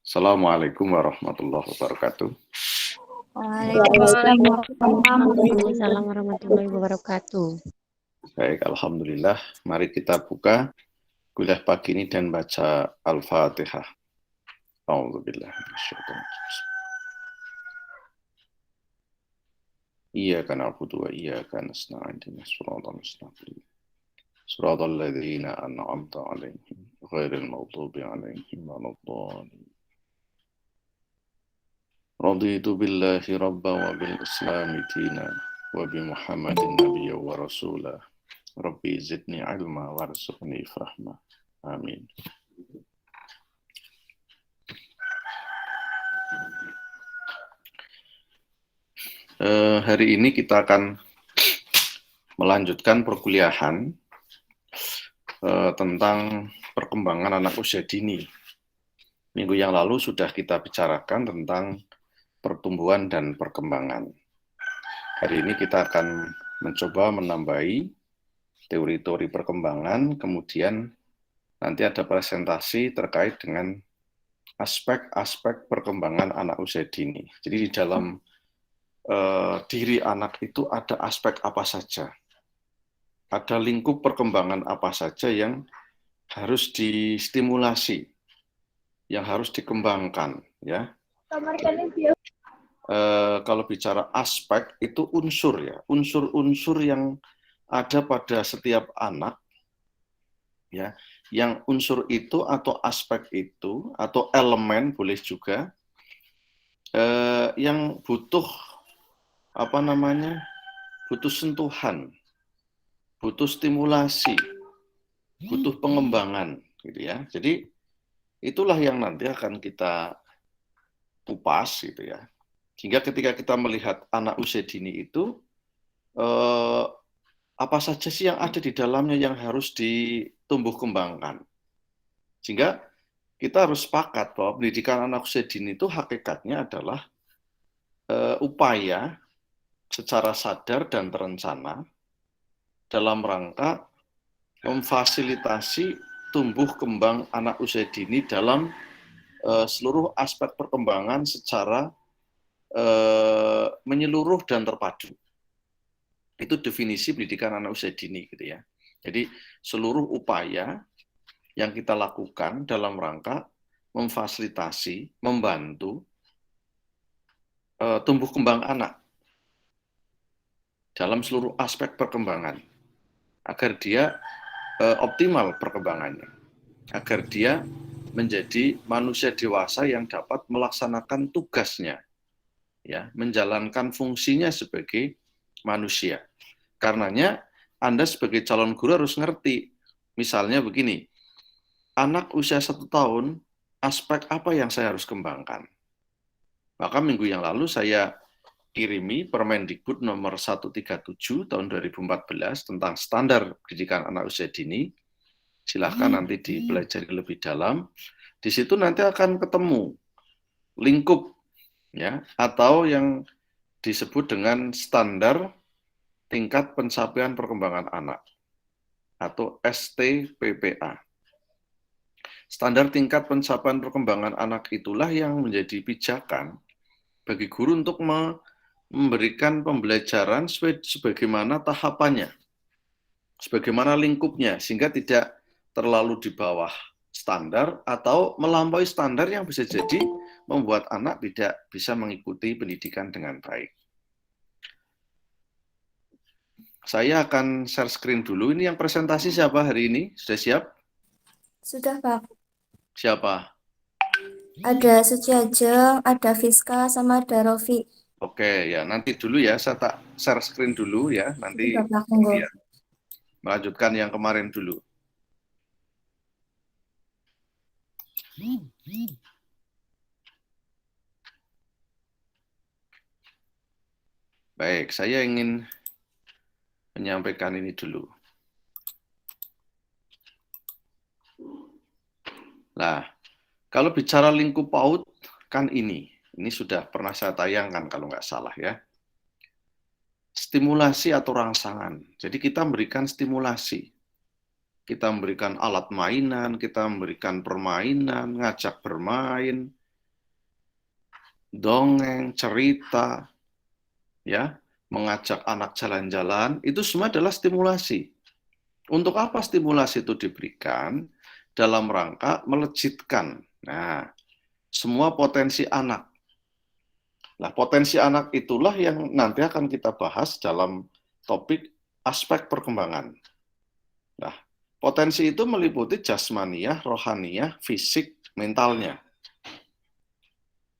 Assalamualaikum warahmatullahi wabarakatuh. Waalaikumsalam warahmatullahi wabarakatuh. Baik, alhamdulillah. Mari kita buka kuliah pagi ini dan baca Al-Fatihah. A'udzubillahi minasyaitonir rajim. Iyyaka na'budu wa iyyaka nasta'in ihdinas siratal mustaqim. Siratal ladzina an'amta 'alaihim ghairil maghdubi 'alaihim waladdallin. Raditu billahi rabban wa bil islami dinan wa bi Muhammadin nabiyyan wa rasulah. Rabbi zidni ilma warzuqni fahma. Amin. Hari ini kita akan melanjutkan perkuliahan tentang perkembangan anak usia dini. Minggu yang lalu sudah kita bicarakan tentang pertumbuhan dan perkembangan. Hari ini kita akan mencoba menambahi teori-teori perkembangan, kemudian nanti ada presentasi terkait dengan aspek-aspek perkembangan anak usia dini. Jadi di dalam diri anak itu ada aspek apa saja, ada lingkup perkembangan apa saja yang harus distimulasi, yang harus dikembangkan, ya. Kalau bicara aspek itu unsur, ya, unsur-unsur yang ada pada setiap anak, ya, yang unsur itu atau aspek itu atau elemen boleh juga yang butuh butuh sentuhan, butuh stimulasi, butuh pengembangan, gitu ya. Jadi itulah yang nanti akan kita kupas, gitu ya. Sehingga ketika kita melihat anak usia dini itu, apa saja sih yang ada di dalamnya yang harus ditumbuh kembangkan. Sehingga kita harus sepakat bahwa pendidikan anak usia dini itu hakikatnya adalah upaya secara sadar dan terencana dalam rangka memfasilitasi tumbuh kembang anak usia dini dalam seluruh aspek perkembangan secara menyeluruh dan terpadu. Itu definisi pendidikan anak usia dini, gitu ya. Jadi seluruh upaya yang kita lakukan dalam rangka memfasilitasi, membantu tumbuh kembang anak dalam seluruh aspek perkembangan, agar dia optimal perkembangannya, agar dia menjadi manusia dewasa yang dapat melaksanakan tugasnya, ya, menjalankan fungsinya sebagai manusia. Karenanya Anda sebagai calon guru harus ngerti, misalnya begini, anak usia 1 tahun, aspek apa yang saya harus kembangkan? Maka minggu yang lalu saya kirimi Permendikbud nomor 137 tahun 2014 tentang standar pendidikan anak usia dini. Silahkan nanti dipelajari lebih dalam. Di situ nanti akan ketemu lingkup, ya, atau yang disebut dengan standar tingkat pencapaian perkembangan anak atau STPPA. Standar tingkat pencapaian perkembangan anak itulah yang menjadi pijakan bagi guru untuk memberikan pembelajaran sebagaimana tahapannya, sebagaimana lingkupnya, sehingga tidak terlalu di bawah standar atau melampaui standar yang bisa jadi membuat anak tidak bisa mengikuti pendidikan dengan baik. Saya akan share screen dulu. Ini yang presentasi siapa hari ini? Sudah siap? Sudah, Pak. Siapa? Ada Suci Ajeng, ada Fiska, sama ada Rofi. Oke, ya, nanti dulu ya, saya tak share screen dulu ya, nanti Bapak, monggo. ya, melanjutkan yang kemarin dulu. Baik, saya ingin menyampaikan ini dulu. Nah, kalau bicara lingkup PAUD, kan ini sudah pernah saya tayangkan kalau nggak salah ya. stimulasi atau rangsangan. Jadi kita memberikan stimulasi. Kita memberikan alat mainan, kita memberikan permainan, ngajak bermain, dongeng, cerita, ya, mengajak anak jalan-jalan, itu semua adalah stimulasi. Untuk apa stimulasi itu diberikan? Dalam rangka melejitkan. Nah, semua potensi anak. Nah, potensi anak itulah yang nanti akan kita bahas dalam topik aspek perkembangan. Nah, potensi itu meliputi jasmaniah, rohaniah, fisik, mentalnya.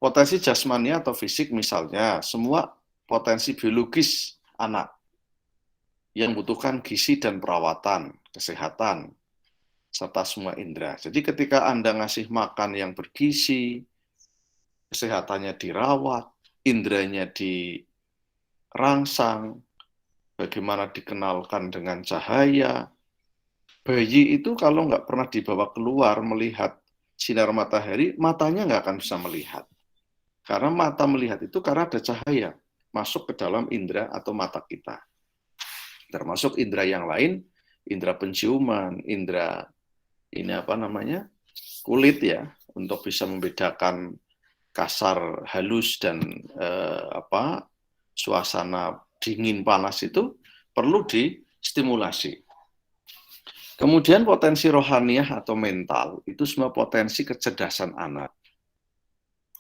Potensi jasmaniah atau fisik misalnya, semua potensi biologis anak yang membutuhkan gizi dan perawatan, kesehatan, serta semua indera. Jadi ketika Anda ngasih makan yang bergizi, kesehatannya dirawat, inderanya dirangsang, bagaimana dikenalkan dengan cahaya. Bayi itu kalau nggak pernah dibawa keluar melihat sinar matahari, matanya nggak akan bisa melihat. Karena mata melihat itu karena ada cahaya masuk ke dalam indera atau mata kita. Termasuk indera yang lain, indera penciuman, indera kulit ya, untuk bisa membedakan kasar, halus dan suasana dingin panas itu perlu distimulasi. Kemudian potensi rohaniah atau mental itu semua potensi kecerdasan anak.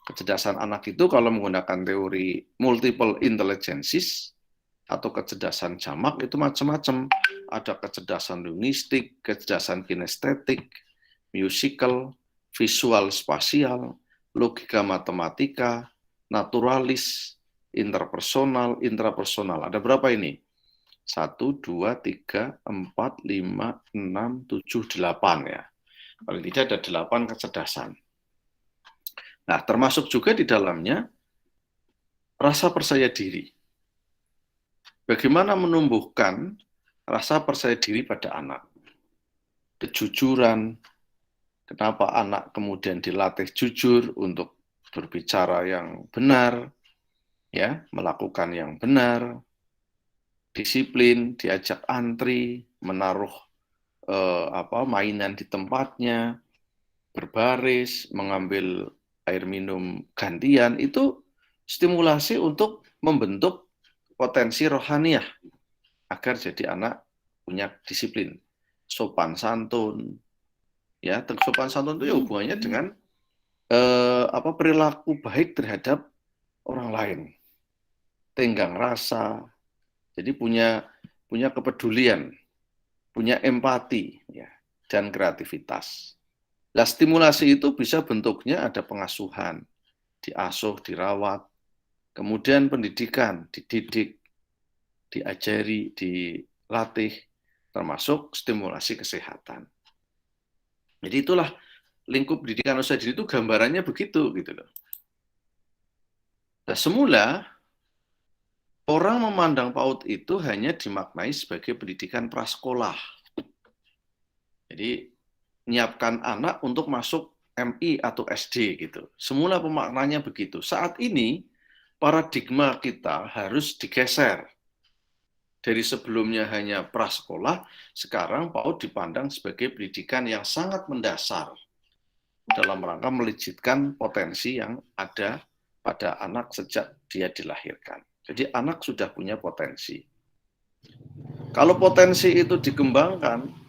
Kecerdasan anak itu kalau menggunakan teori multiple intelligences atau kecerdasan jamak itu macam-macam. Ada kecerdasan linguistik, kecerdasan kinestetik, musical, visual spasial, logika matematika, naturalis, interpersonal, intrapersonal. Ada berapa ini? 1, 2, 3, 4, 5, 6, 7, 8 ya. Paling tidak ada 8 kecerdasan. Nah, termasuk juga di dalamnya rasa percaya diri. Bagaimana menumbuhkan rasa percaya diri pada anak? Kejujuran. Kenapa anak kemudian dilatih jujur untuk berbicara yang benar, ya, melakukan yang benar, disiplin, diajak antri, menaruh mainan di tempatnya, berbaris, mengambil air minum gantian, itu stimulasi untuk membentuk potensi rohaniah agar jadi anak punya disiplin, sopan santun. Ya, sopan santun itu ya hubungannya dengan perilaku baik terhadap orang lain, tenggang rasa, jadi punya kepedulian, punya empati, ya, dan kreativitas. Nah, stimulasi itu bisa bentuknya ada pengasuhan, diasuh, dirawat, kemudian pendidikan, dididik, diajari, dilatih, termasuk stimulasi kesehatan. Jadi itulah lingkup pendidikan usia dini itu gambarannya begitu gitu loh. Nah, semula orang memandang PAUD itu hanya dimaknai sebagai pendidikan prasekolah. Jadi menyiapkan anak untuk masuk MI atau SD gitu. Semula pemaknanya begitu. Saat ini paradigma kita harus digeser. Dari sebelumnya hanya prasekolah, sekarang PAUD dipandang sebagai pendidikan yang sangat mendasar dalam rangka melejitkan potensi yang ada pada anak sejak dia dilahirkan. Jadi anak sudah punya potensi. Kalau potensi itu dikembangkan,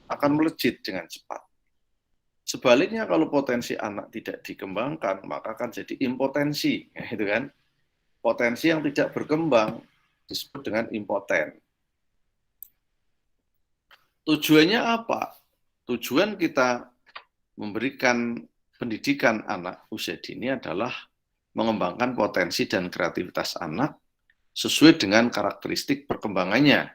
akan melejit dengan cepat. Sebaliknya kalau potensi anak tidak dikembangkan, maka akan jadi impotensi, gitu kan? Potensi yang tidak berkembang disebut dengan impoten. Tujuannya apa? Tujuan kita memberikan pendidikan anak usia dini adalah mengembangkan potensi dan kreativitas anak sesuai dengan karakteristik perkembangannya.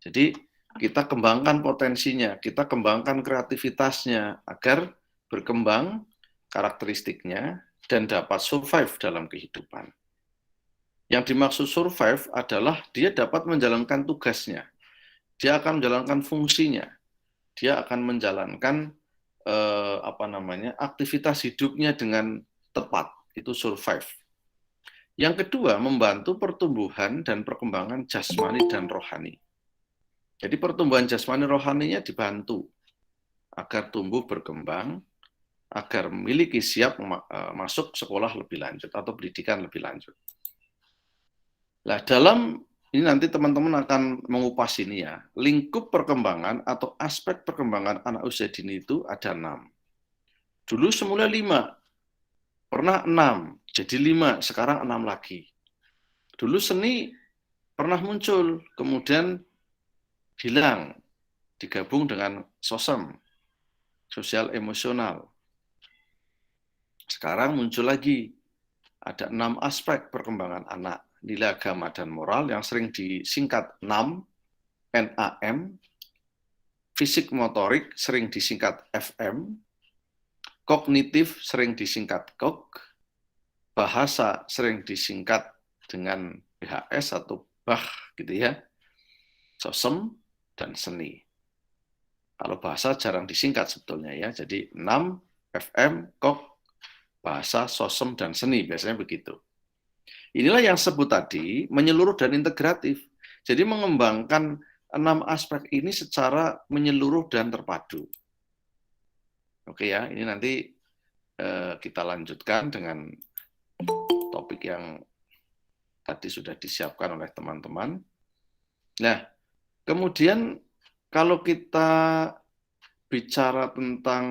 Jadi kita kembangkan potensinya, kita kembangkan kreativitasnya agar berkembang karakteristiknya dan dapat survive dalam kehidupan. Yang dimaksud survive adalah dia dapat menjalankan tugasnya, dia akan menjalankan fungsinya, dia akan menjalankan aktivitas hidupnya dengan tepat, itu survive. Yang kedua, membantu pertumbuhan dan perkembangan jasmani dan rohani. Jadi pertumbuhan jasmani rohaninya dibantu agar tumbuh berkembang, agar memiliki siap masuk sekolah lebih lanjut atau pendidikan lebih lanjut. Nah, dalam ini nanti teman-teman akan mengupas ini ya, lingkup perkembangan atau aspek perkembangan anak usia dini itu ada 6. Dulu semula 5, pernah 6, jadi 5, sekarang 6 lagi. Dulu seni pernah muncul, kemudian hilang, digabung dengan sosem, sosial emosional. Sekarang muncul lagi, ada 6 aspek perkembangan anak, nilai agama dan moral yang sering disingkat NAM, NAM, fisik motorik sering disingkat FM, kognitif sering disingkat KOK, bahasa sering disingkat dengan BHS atau BAH gitu ya, sosem dan seni. Kalau bahasa jarang disingkat sebetulnya ya, jadi NAM, FM, KOK, bahasa, sosem, dan seni, biasanya begitu. Inilah yang sebut tadi menyeluruh dan integratif. Jadi mengembangkan 6 aspek ini secara menyeluruh dan terpadu. Oke ya, ini nanti kita lanjutkan dengan topik yang tadi sudah disiapkan oleh teman-teman. Nah, kemudian kalau kita bicara tentang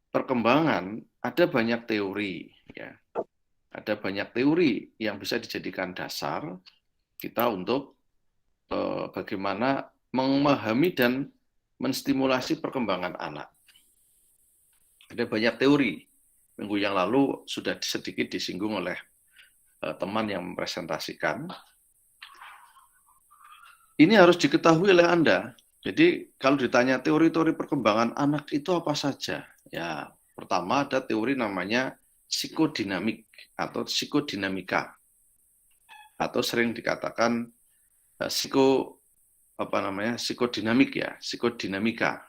perkembangan, ada banyak teori ya. Ada banyak teori yang bisa dijadikan dasar kita untuk bagaimana memahami dan menstimulasi perkembangan anak. Ada banyak teori. Minggu yang lalu sudah sedikit disinggung oleh teman yang mempresentasikan. Ini harus diketahui oleh Anda. Jadi kalau ditanya teori-teori perkembangan anak itu apa saja? Ya, pertama ada teori namanya psikodinamik atau psikodinamika, atau sering dikatakan psikodinamik ya, psikodinamika.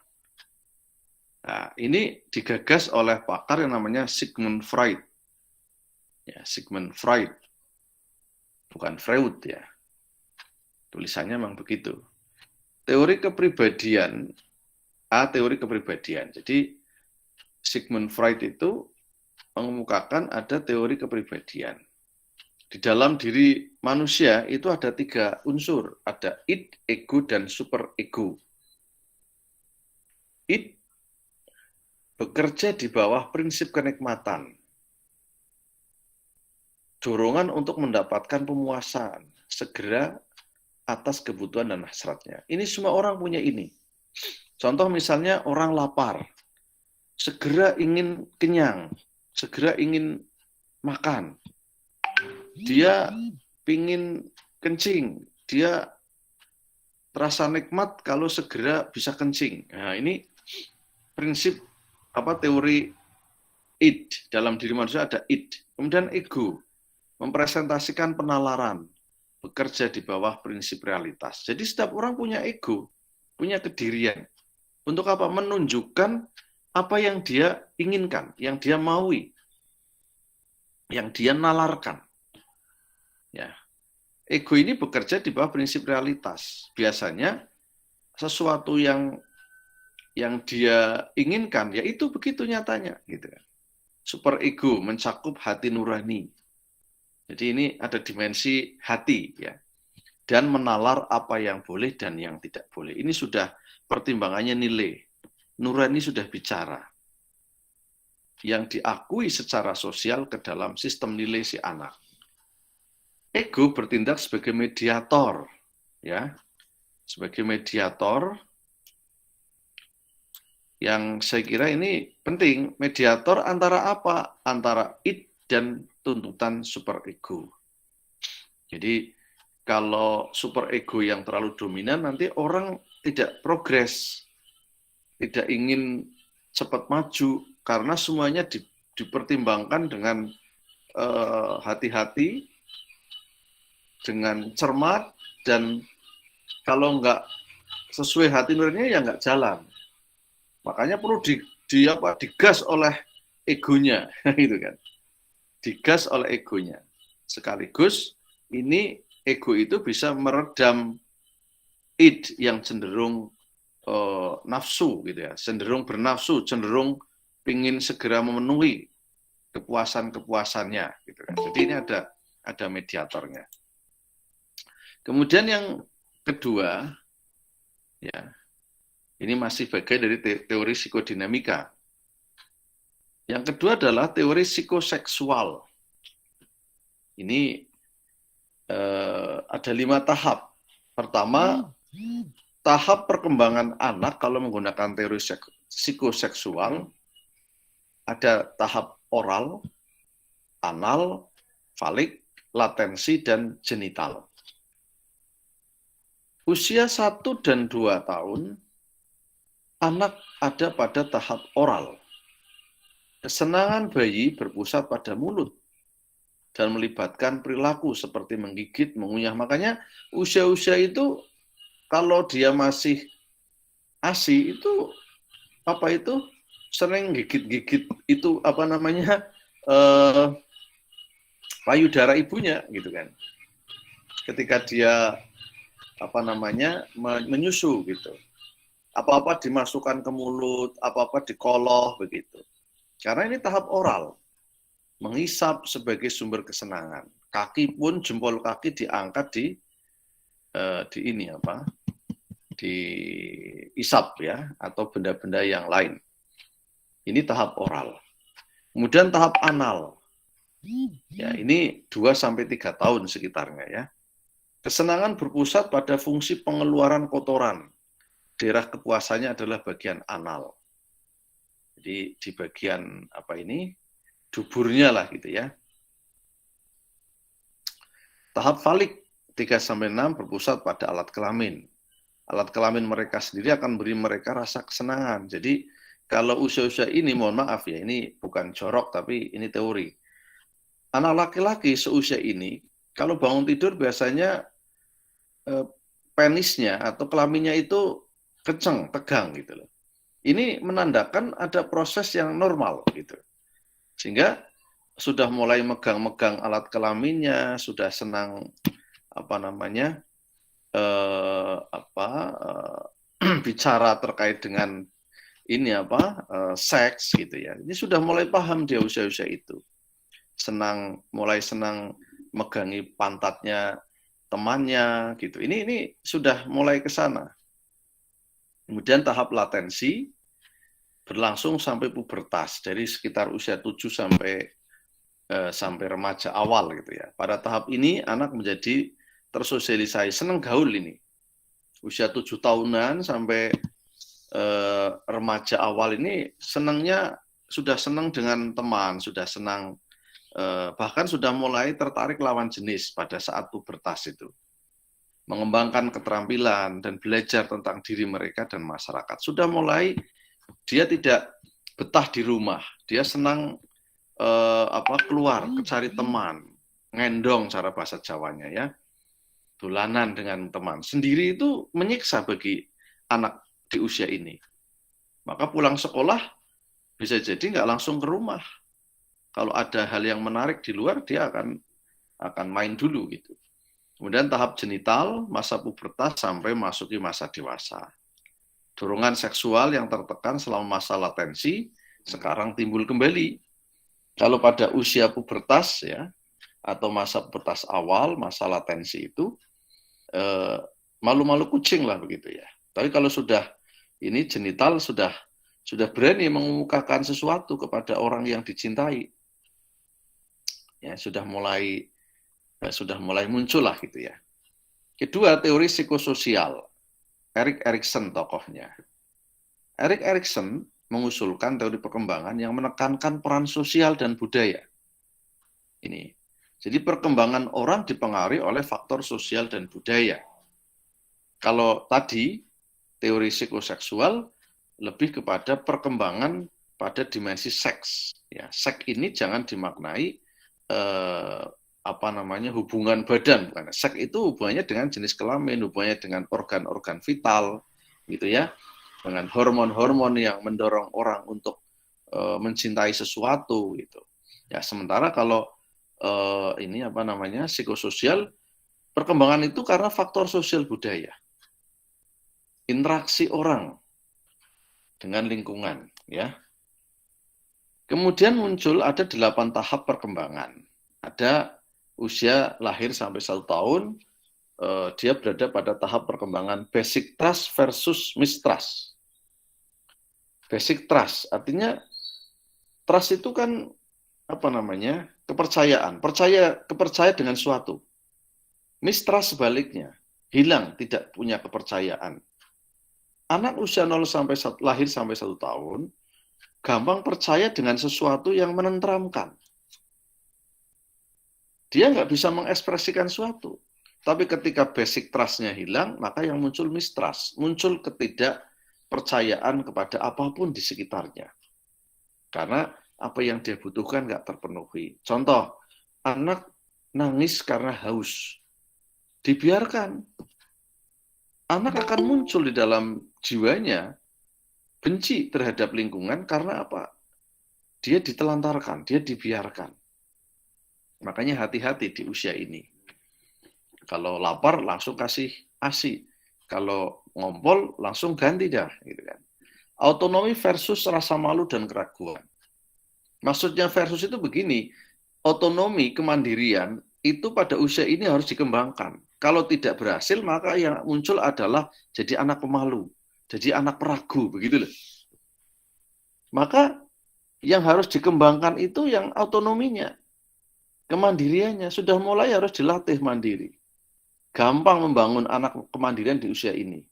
Nah, ini digagas oleh pakar yang namanya Sigmund Freud. Ya, Sigmund Freud, bukan Freud ya. Tulisannya memang begitu. Teori kepribadian, teori kepribadian. Jadi Sigmund Freud itu mengemukakan ada teori kepribadian. Di dalam diri manusia itu ada 3 unsur, ada id, ego, dan super ego. Id bekerja di bawah prinsip kenikmatan, dorongan untuk mendapatkan pemuasan, segera atas kebutuhan dan hasratnya. Ini semua orang punya ini. Contoh misalnya orang lapar, segera ingin kenyang, segera ingin makan. Dia pingin kencing, dia terasa nikmat kalau segera bisa kencing. Nah, ini prinsip teori id. Dalam diri manusia ada id. Kemudian ego, mempresentasikan penalaran, bekerja di bawah prinsip realitas. Jadi setiap orang punya ego, punya kedirian. Untuk apa? Menunjukkan apa yang dia inginkan, yang dia maui, yang dia nalarkan. Ya. Ego ini bekerja di bawah prinsip realitas. Biasanya sesuatu yang dia inginkan, ya itu begitu nyatanya. Gitu. Super ego mencakup hati nurani. Jadi ini ada dimensi hati ya, dan menalar apa yang boleh dan yang tidak boleh. Ini sudah pertimbangannya nilai. Nurani sudah bicara. Yang diakui secara sosial ke dalam sistem nilai si anak. Ego bertindak sebagai mediator, ya, sebagai mediator. Yang saya kira ini penting, mediator antara apa? Antara id dan tuntutan super ego. Jadi kalau super ego yang terlalu dominan, nanti orang tidak progres, tidak ingin cepat maju, karena semuanya dipertimbangkan dengan hati-hati, dengan cermat, dan kalau nggak sesuai hati nuraninya ya nggak jalan. Makanya perlu digas oleh egonya, gitu kan. digas oleh egonya. Sekaligus ini ego itu bisa meredam id yang cenderung nafsu gitu ya, cenderung bernafsu, cenderung ingin segera memenuhi kepuasan-kepuasannya gitu kan. Jadi ini ada mediatornya. Kemudian yang kedua ya, ini masih bagian dari teori psikodinamika. Yang kedua adalah teori psikoseksual. Ini ada 5 tahap. Pertama, tahap perkembangan anak kalau menggunakan teori psikoseksual, ada tahap oral, anal, falik, latensi, dan genital. Usia 1 dan 2 tahun, anak ada pada tahap oral. Kesenangan bayi berpusat pada mulut dan melibatkan perilaku seperti menggigit, mengunyah. Makanya usia-usia itu kalau dia masih ASI itu sering gigit-gigit itu payudara ibunya gitu kan. Ketika dia menyusu gitu. Apa-apa dimasukkan ke mulut, apa-apa dikoloh begitu. Karena ini tahap oral. Mengisap sebagai sumber kesenangan. Kaki pun, jempol kaki diangkat diisap ya, atau benda-benda yang lain. Ini tahap oral. Kemudian tahap anal. Ya, ini 2-3 tahun sekitarnya ya. Kesenangan berpusat pada fungsi pengeluaran kotoran. Daerah kepuasannya adalah bagian anal. Jadi di bagian duburnya lah gitu ya. Tahap falik 3-6 berpusat pada alat kelamin. Alat kelamin mereka sendiri akan beri mereka rasa kesenangan. Jadi kalau usia-usia ini, mohon maaf ya, ini bukan jorok tapi ini teori. Anak laki-laki seusia ini, kalau bangun tidur biasanya penisnya atau kelaminnya itu kenceng, tegang gitu loh. Ini menandakan ada proses yang normal gitu. Sehingga sudah mulai megang-megang alat kelaminnya, sudah senang bicara terkait dengan ini seks gitu ya. Ini sudah mulai paham dia usia-usia itu. Mulai senang megangi pantatnya temannya gitu. Ini sudah mulai ke sana. Kemudian tahap latensi berlangsung sampai pubertas, dari sekitar usia 7 sampai remaja awal gitu ya. Pada tahap ini anak menjadi tersosialisasi, senang gaul ini. Usia 7 tahunan sampai remaja awal ini sudah senang dengan teman, sudah senang bahkan sudah mulai tertarik lawan jenis pada saat pubertas itu. Mengembangkan keterampilan dan belajar tentang diri mereka dan masyarakat. Sudah mulai dia tidak betah di rumah, dia senang keluar, cari teman, ngendong cara bahasa Jawanya ya, dolanan dengan teman. Sendiri itu menyiksa bagi anak di usia ini. Maka pulang sekolah bisa jadi nggak langsung ke rumah. Kalau ada hal yang menarik di luar, dia akan main dulu gitu. Kemudian tahap genital, masa pubertas sampai masuki masa dewasa. Dorongan seksual yang tertekan selama masa latensi sekarang timbul kembali. Kalau pada usia pubertas ya, atau masa pubertas awal, masa latensi itu malu-malu kucing lah begitu ya. Tapi kalau sudah ini genital sudah berani mengemukakan sesuatu kepada orang yang dicintai. Ya, sudah mulai muncul lah gitu ya. Kedua, teori psikososial. Erik Erikson tokohnya. Erik Erikson mengusulkan teori perkembangan yang menekankan peran sosial dan budaya. Ini. Jadi perkembangan orang dipengaruhi oleh faktor sosial dan budaya. Kalau tadi teori psikoseksual lebih kepada perkembangan pada dimensi seks. Ya, seks ini jangan dimaknai hubungan badan, bukan. Seks itu hubungannya dengan jenis kelamin, hubungannya dengan organ-organ vital, gitu ya, dengan hormon-hormon yang mendorong orang untuk mencintai sesuatu, gitu. Ya, sementara kalau ini apa namanya psikososial. Perkembangan itu karena faktor sosial budaya, interaksi orang dengan lingkungan, ya. Kemudian muncul ada 8 tahap perkembangan. Ada usia lahir sampai 1 tahun, dia berada pada tahap perkembangan basic trust versus mistrust. Basic trust artinya trust itu kan apa namanya kepercayaan, kepercaya dengan suatu. Mistrust sebaliknya, hilang, tidak punya kepercayaan. Anak usia 0 sampai lahir sampai 1 tahun, gampang percaya dengan sesuatu yang menenteramkan. Dia nggak bisa mengekspresikan suatu. Tapi ketika basic trust-nya hilang, maka yang muncul mistrust, muncul ketidakpercayaan kepada apapun di sekitarnya. Karena apa yang dia butuhkan nggak terpenuhi. Contoh, anak nangis karena haus. Dibiarkan. Anak akan muncul di dalam jiwanya benci terhadap lingkungan karena apa? Dia ditelantarkan, dia dibiarkan. Makanya hati-hati di usia ini. Kalau lapar langsung kasih ASI. Kalau ngompol langsung ganti dah, gitu kan. Autonomi versus rasa malu dan keraguan. Maksudnya versus itu begini, otonomi, kemandirian itu pada usia ini harus dikembangkan. Kalau tidak berhasil, maka yang muncul adalah jadi anak pemalu, jadi anak peragu, begitu loh. Maka yang harus dikembangkan itu yang autonominya, kemandiriannya, sudah mulai harus dilatih mandiri. Gampang membangun anak kemandirian di usia ini.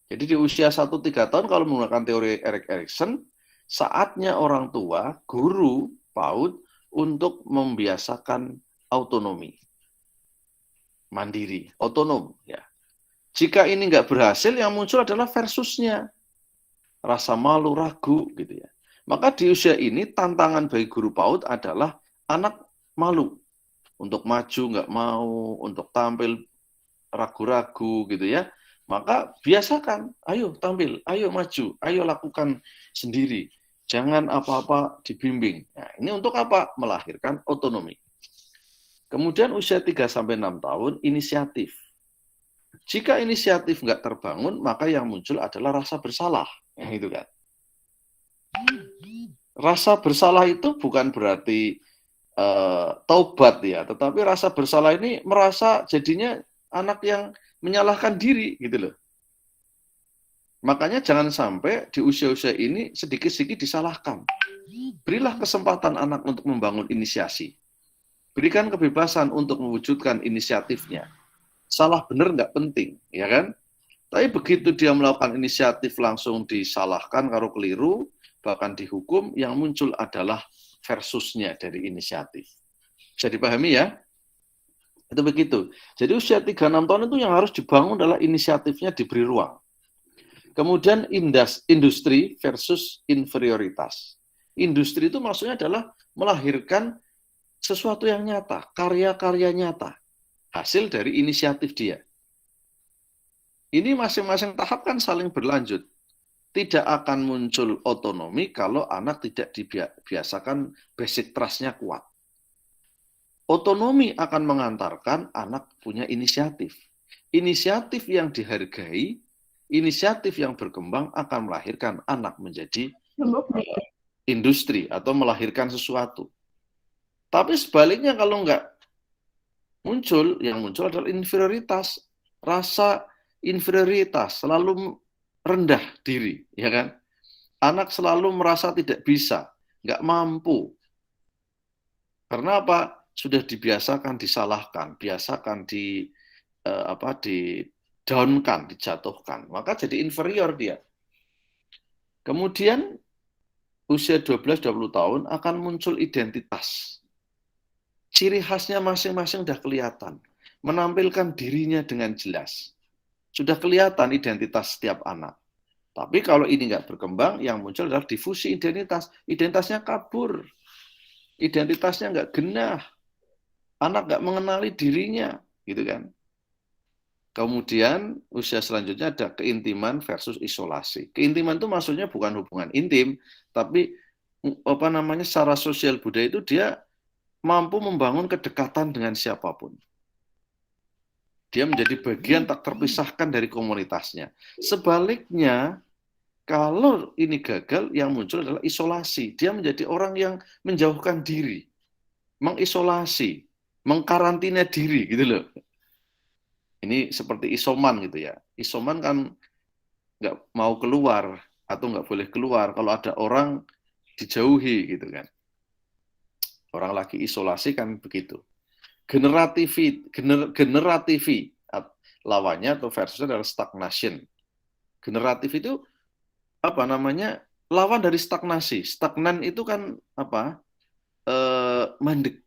Jadi di usia 1-3 tahun kalau menggunakan teori Erik Erikson, saatnya orang tua, guru, PAUD, untuk membiasakan autonomi. Mandiri, otonom. Ya. Jika ini nggak berhasil, yang muncul adalah versusnya. Rasa malu, ragu, gitu ya. Maka di usia ini, tantangan bagi guru PAUD adalah anak malu. Untuk maju nggak mau, untuk tampil ragu-ragu, gitu ya. Maka biasakan, ayo tampil, ayo maju, ayo lakukan sendiri. Jangan apa-apa dibimbing. Nah, ini untuk apa? Melahirkan otonomi. Kemudian usia 3-6 tahun, inisiatif. Jika inisiatif nggak terbangun, maka yang muncul adalah rasa bersalah. Nah, itu kan. Rasa bersalah itu bukan berarti taubat ya, tetapi rasa bersalah ini merasa jadinya anak yang menyalahkan diri, gitu loh. Makanya jangan sampai di usia-usia ini sedikit-sedikit disalahkan. Berilah kesempatan anak untuk membangun inisiasi. Berikan kebebasan untuk mewujudkan inisiatifnya. Salah benar nggak penting, ya kan? Tapi begitu dia melakukan inisiatif langsung disalahkan kalau keliru, bahkan dihukum, yang muncul adalah versusnya dari inisiatif. Bisa dipahami ya? Itu begitu. Jadi usia 3-6 tahun itu yang harus dibangun adalah inisiatifnya diberi ruang. Kemudian industri versus inferioritas. Industri itu maksudnya adalah melahirkan sesuatu yang nyata, karya-karya nyata, hasil dari inisiatif dia. Ini masing-masing tahap kan saling berlanjut. Tidak akan muncul otonomi kalau anak tidak dibiasakan basic trust-nya kuat. Otonomi akan mengantarkan anak punya inisiatif. Inisiatif yang dihargai, inisiatif yang berkembang akan melahirkan anak menjadi industri atau melahirkan sesuatu. Tapi sebaliknya kalau nggak muncul, yang muncul adalah inferioritas, rasa inferioritas, selalu rendah diri, ya kan? Anak selalu merasa tidak bisa, nggak mampu. Karena apa? Sudah dibiasakan disalahkan, biasakan di downkan, dijatuhkan. Maka jadi inferior dia. Kemudian usia 12-20 tahun akan muncul identitas. Ciri khasnya masing-masing sudah kelihatan. Menampilkan dirinya dengan jelas. Sudah kelihatan identitas setiap anak. Tapi kalau ini nggak berkembang, yang muncul adalah difusi identitas. Identitasnya kabur. Identitasnya nggak genah. Anak nggak mengenali dirinya. Gitu kan. Kemudian usia selanjutnya ada keintiman versus isolasi. Keintiman itu maksudnya bukan hubungan intim, tapi secara sosial budaya itu dia mampu membangun kedekatan dengan siapapun. Dia menjadi bagian tak terpisahkan dari komunitasnya. Sebaliknya, kalau ini gagal, yang muncul adalah isolasi. Dia menjadi orang yang menjauhkan diri, mengisolasi, mengkarantina diri, gitu loh. Ini seperti isoman gitu ya. Isoman kan nggak mau keluar atau nggak boleh keluar. Kalau ada orang dijauhi gitu kan. Orang lagi isolasi kan begitu. Generativi lawannya atau versusnya adalah stagnation. Generatif itu apa namanya? Lawan dari stagnasi. Stagnan itu kan apa? Mandek.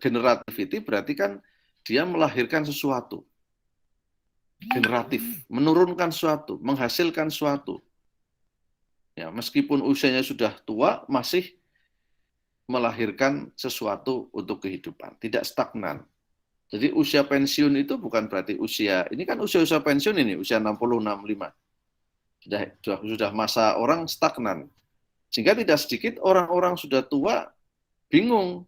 Generativity berarti kan dia melahirkan sesuatu. Generatif, menurunkan sesuatu, menghasilkan sesuatu. Ya, meskipun usianya sudah tua, masih melahirkan sesuatu untuk kehidupan, tidak stagnan. Jadi usia pensiun itu bukan berarti usia, ini kan usia-usia pensiun ini, usia 60, 65. Sudah masa orang stagnan. Sehingga tidak sedikit orang-orang sudah tua bingung,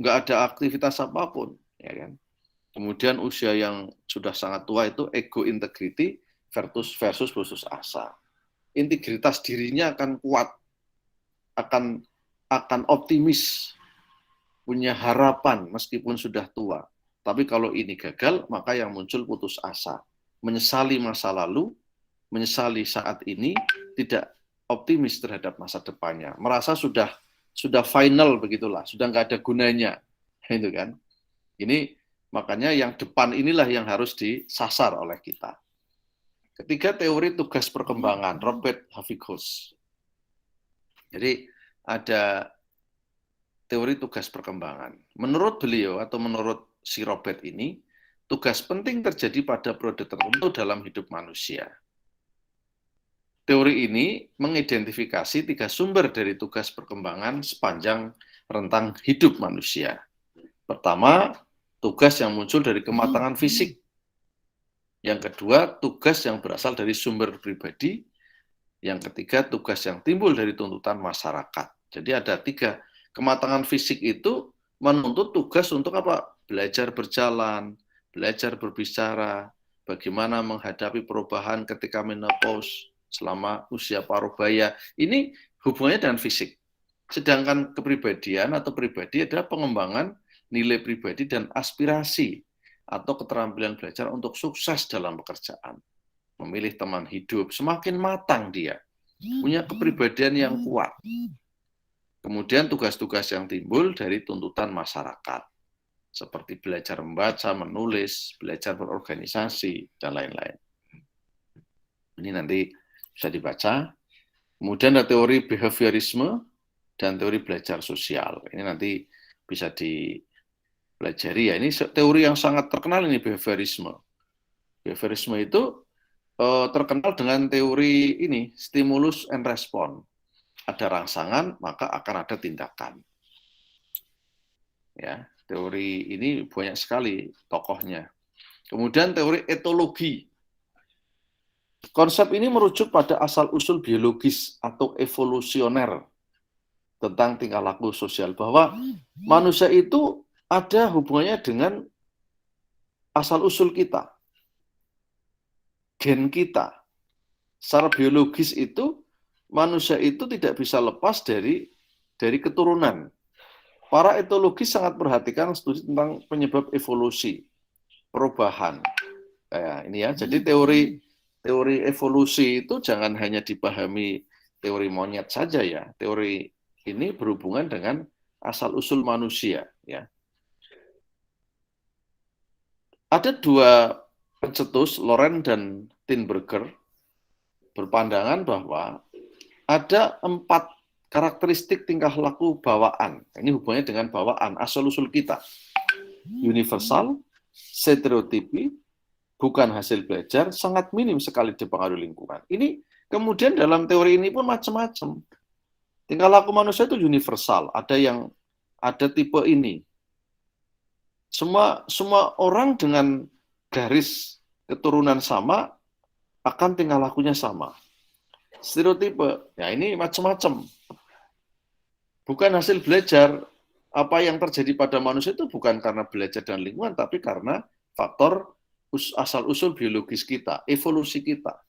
nggak ada aktivitas apapun, ya kan? Kemudian usia yang sudah sangat tua itu ego integrity versus putus asa. Integritas dirinya akan kuat, akan optimis, punya harapan meskipun sudah tua. Tapi kalau ini gagal, maka yang muncul putus asa, menyesali masa lalu, menyesali saat ini, tidak optimis terhadap masa depannya, merasa sudah final begitulah, sudah nggak ada gunanya, itu kan? Ini makanya yang depan inilah yang harus disasar oleh kita. Ketiga, teori tugas perkembangan, Robert Havigos. Jadi ada teori tugas perkembangan. Menurut beliau atau menurut si Robert ini, tugas penting terjadi pada periode tertentu dalam hidup manusia. Teori ini mengidentifikasi 3 sumber dari tugas perkembangan sepanjang rentang hidup manusia. Pertama, tugas yang muncul dari kematangan fisik. Yang kedua, tugas yang berasal dari sumber pribadi. Yang ketiga, tugas yang timbul dari tuntutan masyarakat. Jadi ada 3. Kematangan fisik itu menuntut tugas untuk apa? Belajar berjalan, belajar berbicara, bagaimana menghadapi perubahan ketika menopause selama usia parubaya. Ini hubungannya dengan fisik. Sedangkan kepribadian atau pribadi adalah pengembangan nilai pribadi dan aspirasi atau keterampilan belajar untuk sukses dalam pekerjaan. Memilih teman hidup, semakin matang dia, punya kepribadian yang kuat. Kemudian tugas-tugas yang timbul dari tuntutan masyarakat, seperti belajar membaca, menulis, belajar berorganisasi, dan lain-lain. Ini nanti bisa dibaca. Kemudian ada teori behaviorisme dan teori belajar sosial. Ini nanti bisa dipelajari ya. Ini teori yang sangat terkenal ini, behaviorisme. Behaviorisme itu terkenal dengan teori ini, stimulus and response. Ada rangsangan, maka akan ada tindakan. Ya, teori ini banyak sekali tokohnya. Kemudian teori etologi. Konsep ini merujuk pada asal-usul biologis atau evolusioner tentang tingkah laku sosial, bahwa manusia itu ada hubungannya dengan asal-usul kita, gen kita. Secara biologis itu, manusia itu tidak bisa lepas dari keturunan. Para etologis sangat perhatikan studi tentang penyebab evolusi, perubahan. Ini ya, jadi teori evolusi itu jangan hanya dipahami teori monyet saja ya. Teori ini berhubungan dengan asal-usul manusia. Ya. Ada 2 pencetus, Loren dan Tinberger, berpandangan bahwa ada 4 karakteristik tingkah laku bawaan. Ini hubungannya dengan bawaan, asal-usul kita. Universal, stereotipi, bukan hasil belajar, sangat minim sekali dipengaruhi lingkungan. Ini kemudian dalam teori ini pun macam-macam. Tingkah laku manusia itu universal, ada tipe ini. Semua orang dengan garis keturunan sama akan tingkah lakunya sama. Stereotipe, ya ini macam-macam. Bukan hasil belajar, apa yang terjadi pada manusia itu bukan karena belajar dan lingkungan, tapi karena faktor asal-usul biologis kita, evolusi kita.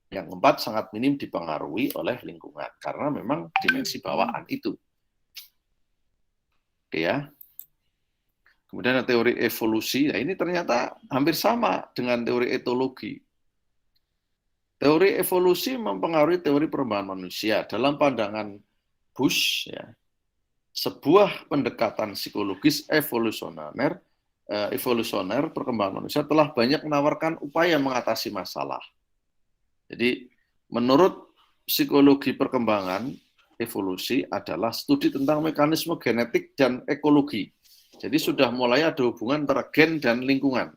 Yang keempat, sangat minim dipengaruhi oleh lingkungan, karena memang dimensi bawaan itu. Oke ya. Kemudian ada teori evolusi, nah ini ternyata hampir sama dengan teori etologi. Teori evolusi mempengaruhi teori perkembangan manusia. Dalam pandangan Bush, ya, sebuah pendekatan psikologis evolusioner perkembangan manusia telah banyak menawarkan upaya mengatasi masalah. Jadi, menurut psikologi perkembangan evolusi adalah studi tentang mekanisme genetik dan ekologi. Jadi sudah mulai ada hubungan antara gen dan lingkungan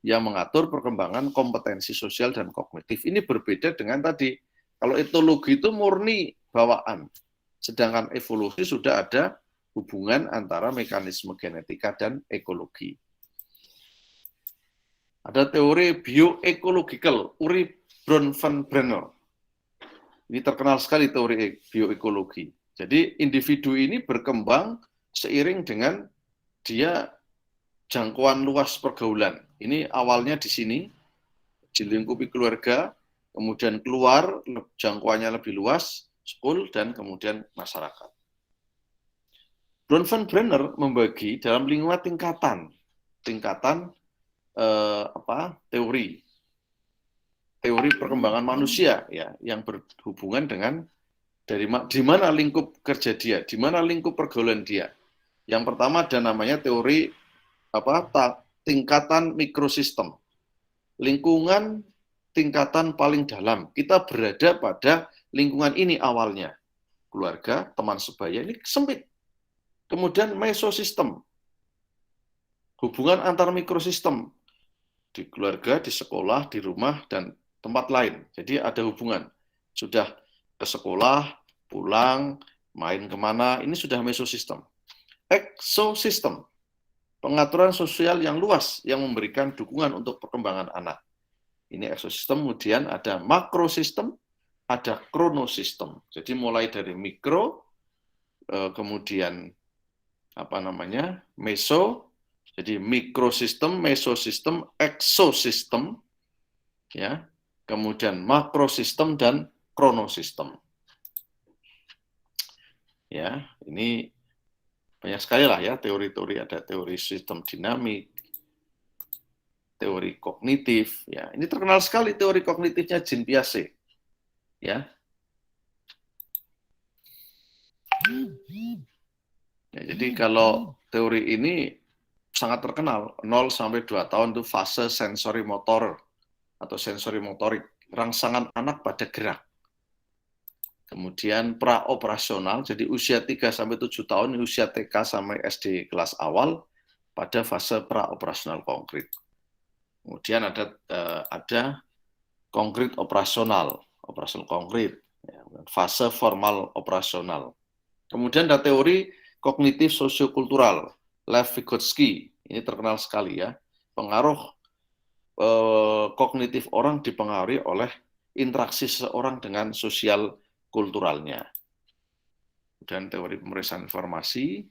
yang mengatur perkembangan kompetensi sosial dan kognitif. Ini berbeda dengan tadi. Kalau etologi itu murni bawaan, sedangkan evolusi sudah ada hubungan antara mekanisme genetika dan ekologi. Ada teori bioecological, Uri Bronfenbrenner. Ini terkenal sekali teori bioekologi. Jadi individu ini berkembang seiring dengan dia jangkauan luas pergaulan. Ini awalnya di sini, dilingkupi keluarga, kemudian keluar, jangkauannya lebih luas, school, dan kemudian masyarakat. Bronfenbrenner membagi dalam 5 tingkatan teori perkembangan manusia ya, yang berhubungan dengan di mana lingkup kerja dia, di mana lingkup pergaulan dia. Yang pertama ada namanya teori tingkatan mikrosistem. Lingkungan tingkatan paling dalam. Kita berada pada lingkungan ini awalnya. Keluarga, teman sebaya, ini sempit. Kemudian mesosistem. Hubungan antar mikrosistem. Di keluarga, di sekolah, di rumah, dan tempat lain. Jadi ada hubungan. Sudah ke sekolah, pulang, main kemana, ini sudah mesosistem. Exosistem. Pengaturan sosial yang luas yang memberikan dukungan untuk perkembangan anak. Ini ekosistem, kemudian ada makrosistem, ada kronosistem. Jadi mulai dari mikro, kemudian meso, jadi mikrosistem, mesosistem, eksosistem, ya, kemudian makrosistem dan kronosistem. Ya, ini banyak sekali lah ya teori-teori, ada teori sistem dinamik, teori kognitif, ya. Ini terkenal sekali teori kognitifnya Jean Piaget. Ya. Ya, jadi kalau teori ini sangat terkenal, 0 sampai 2 tahun itu fase sensori motor atau sensori motorik, rangsangan anak pada gerak. Kemudian praoperasional, jadi usia 3 sampai 7 tahun, usia TK sampai SD kelas awal pada fase praoperasional konkret. Kemudian ada konkret operasional konkret, ya, fase formal operasional. Kemudian ada teori kognitif sosiokultural, Lev Vygotsky, ini terkenal sekali ya, pengaruh kognitif orang dipengaruhi oleh interaksi seseorang dengan sosial kulturalnya. Dan teori pemeriksaan informasi,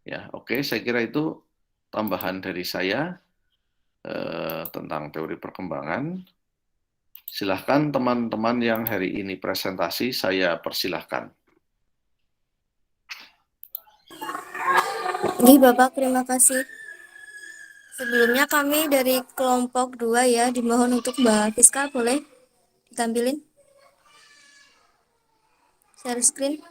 ya oke, saya kira itu tambahan dari saya tentang teori perkembangan. Silahkan teman-teman yang hari ini presentasi, saya persilahkan. Oke, Bapak, terima kasih. Sebelumnya kami dari kelompok 2 ya, dimohon untuk Mbak Fiska boleh ditampilin share screen.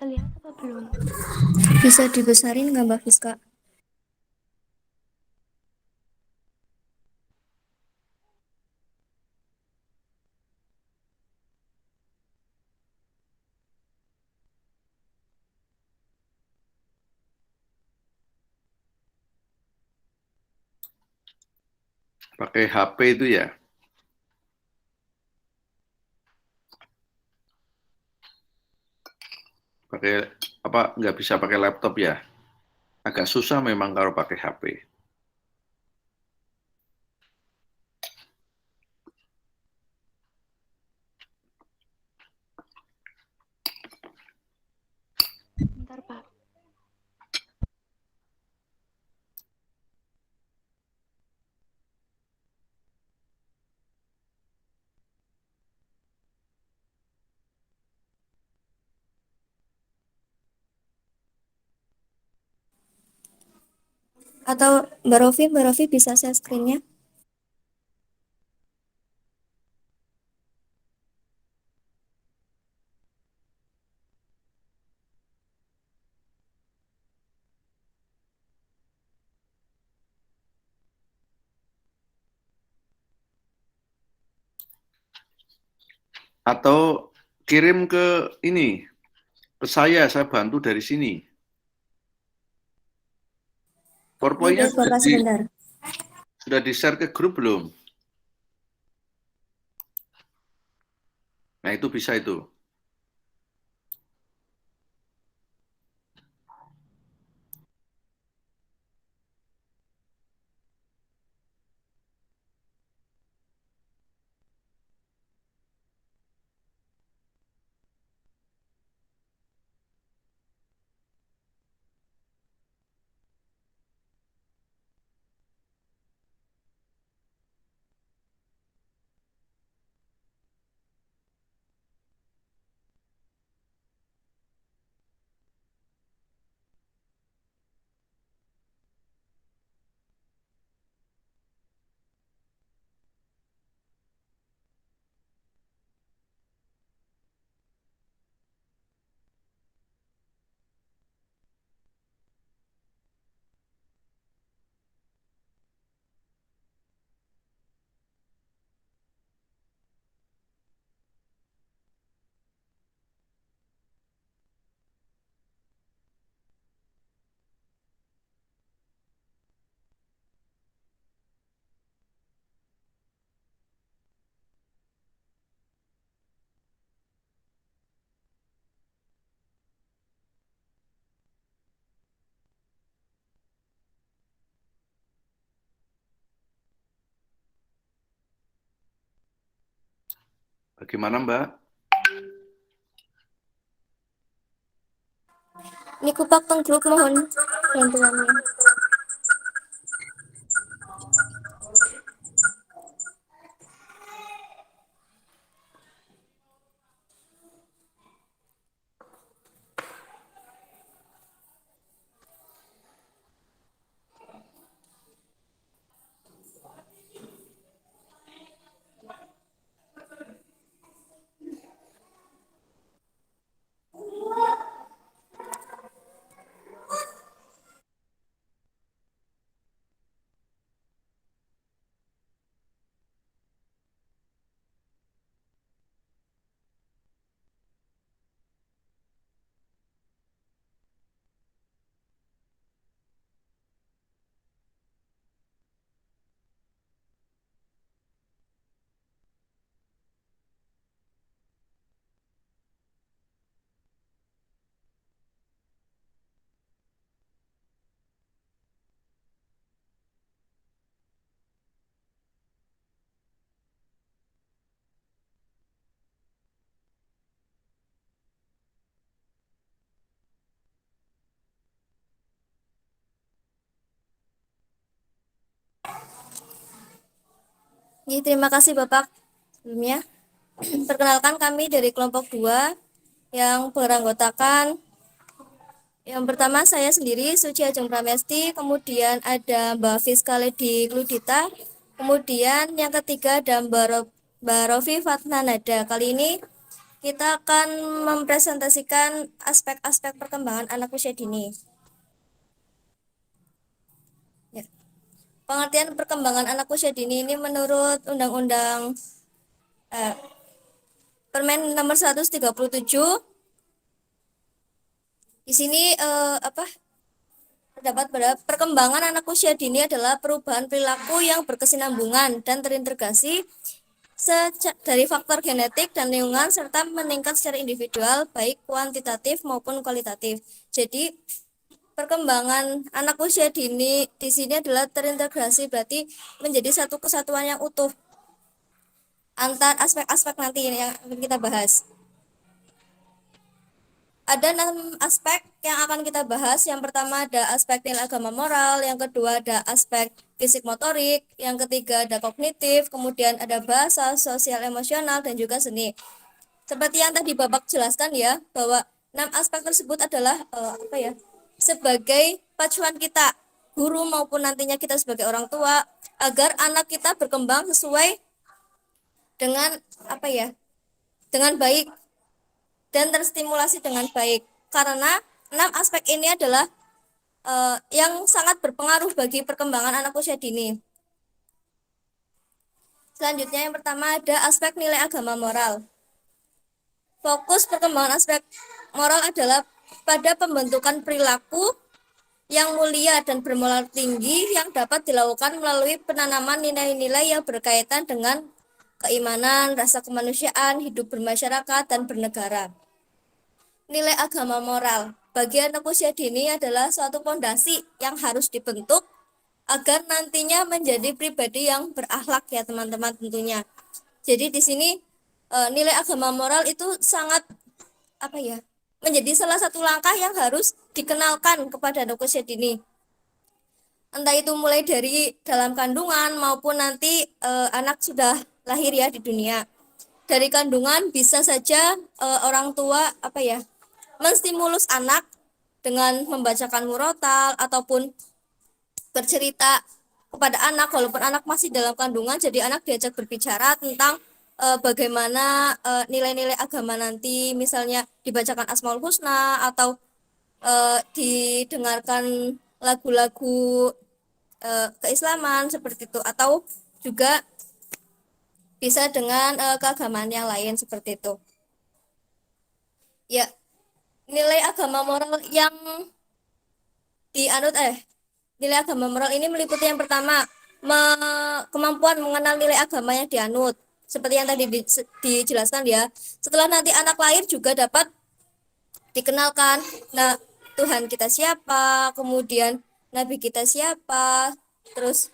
Terlihat apa belum? Bisa dibesarin nggak Mbak Fiska? Pakai HP itu ya? Pakai apa? Nggak bisa pakai laptop ya? Agak susah memang kalau pakai HP. Bentar, Pak. Atau Mbak Rofi bisa share screen-nya? Atau kirim ke ini, ke saya bantu dari sini. Ini PowerPoint-nya dari Bapak sebentar. sudah di-share ke grup belum? Nah, itu bisa itu. Bagaimana, Mbak? Ini kupak teng grup mohon bantuannya. Jadi, terima kasih Bapak sebelumnya. Perkenalkan kami dari kelompok 2 yang beranggotakan yang pertama saya sendiri Suci Ajeng Pramesti, kemudian ada Mbak Fiska Ledi Kludita, kemudian yang ketiga ada Mbak Rofi Fatnanada. Kali ini kita akan mempresentasikan aspek-aspek perkembangan anak usia dini. Ya. Pengertian perkembangan anak usia dini ini menurut Undang-Undang Permen nomor 137. Di sini terdapat pada perkembangan anak usia dini adalah perubahan perilaku yang berkesinambungan dan terintegrasi dari faktor genetik dan lingkungan serta meningkat secara individual baik kuantitatif maupun kualitatif. Jadi perkembangan anak usia dini di sini adalah terintegrasi, berarti menjadi satu kesatuan yang utuh antar aspek-aspek nanti yang akan kita bahas. Ada 6 aspek yang akan kita bahas. Yang pertama ada aspek nilai agama moral, yang kedua ada aspek fisik motorik, yang ketiga ada kognitif, kemudian ada bahasa, sosial emosional, dan juga seni. Seperti yang tadi Bapak jelaskan ya, bahwa 6 aspek tersebut adalah sebagai pacuan kita, guru maupun nantinya kita sebagai orang tua, agar anak kita berkembang sesuai dengan dengan baik dan terstimulasi dengan baik, karena 6 aspek ini adalah yang sangat berpengaruh bagi perkembangan anak usia dini. Selanjutnya yang pertama ada aspek nilai agama moral. Fokus perkembangan aspek moral adalah pada pembentukan perilaku yang mulia dan bermoral tinggi yang dapat dilakukan melalui penanaman nilai-nilai yang berkaitan dengan keimanan, rasa kemanusiaan, hidup bermasyarakat, dan bernegara. Nilai agama moral bagi anak usia dini adalah suatu fondasi yang harus dibentuk agar nantinya menjadi pribadi yang berakhlak ya teman-teman tentunya. Jadi di sini nilai agama moral itu sangat menjadi salah satu langkah yang harus dikenalkan kepada anak usia dini. Entah itu mulai dari dalam kandungan maupun nanti anak sudah lahir ya di dunia. Dari kandungan bisa saja orang tua menstimulus anak dengan membacakan murotal ataupun bercerita kepada anak walaupun anak masih dalam kandungan, jadi anak diajak berbicara tentang bagaimana nilai-nilai agama nanti, misalnya dibacakan Asmaul Husna atau didengarkan lagu-lagu keislaman seperti itu, atau juga bisa dengan keagamaan yang lain seperti itu. Ya, nilai agama moral yang nilai agama moral ini meliputi yang pertama, kemampuan mengenal nilai agama yang dianut. Seperti yang tadi dijelaskan ya. Setelah nanti anak lahir juga dapat dikenalkan, nah Tuhan kita siapa, kemudian Nabi kita siapa, terus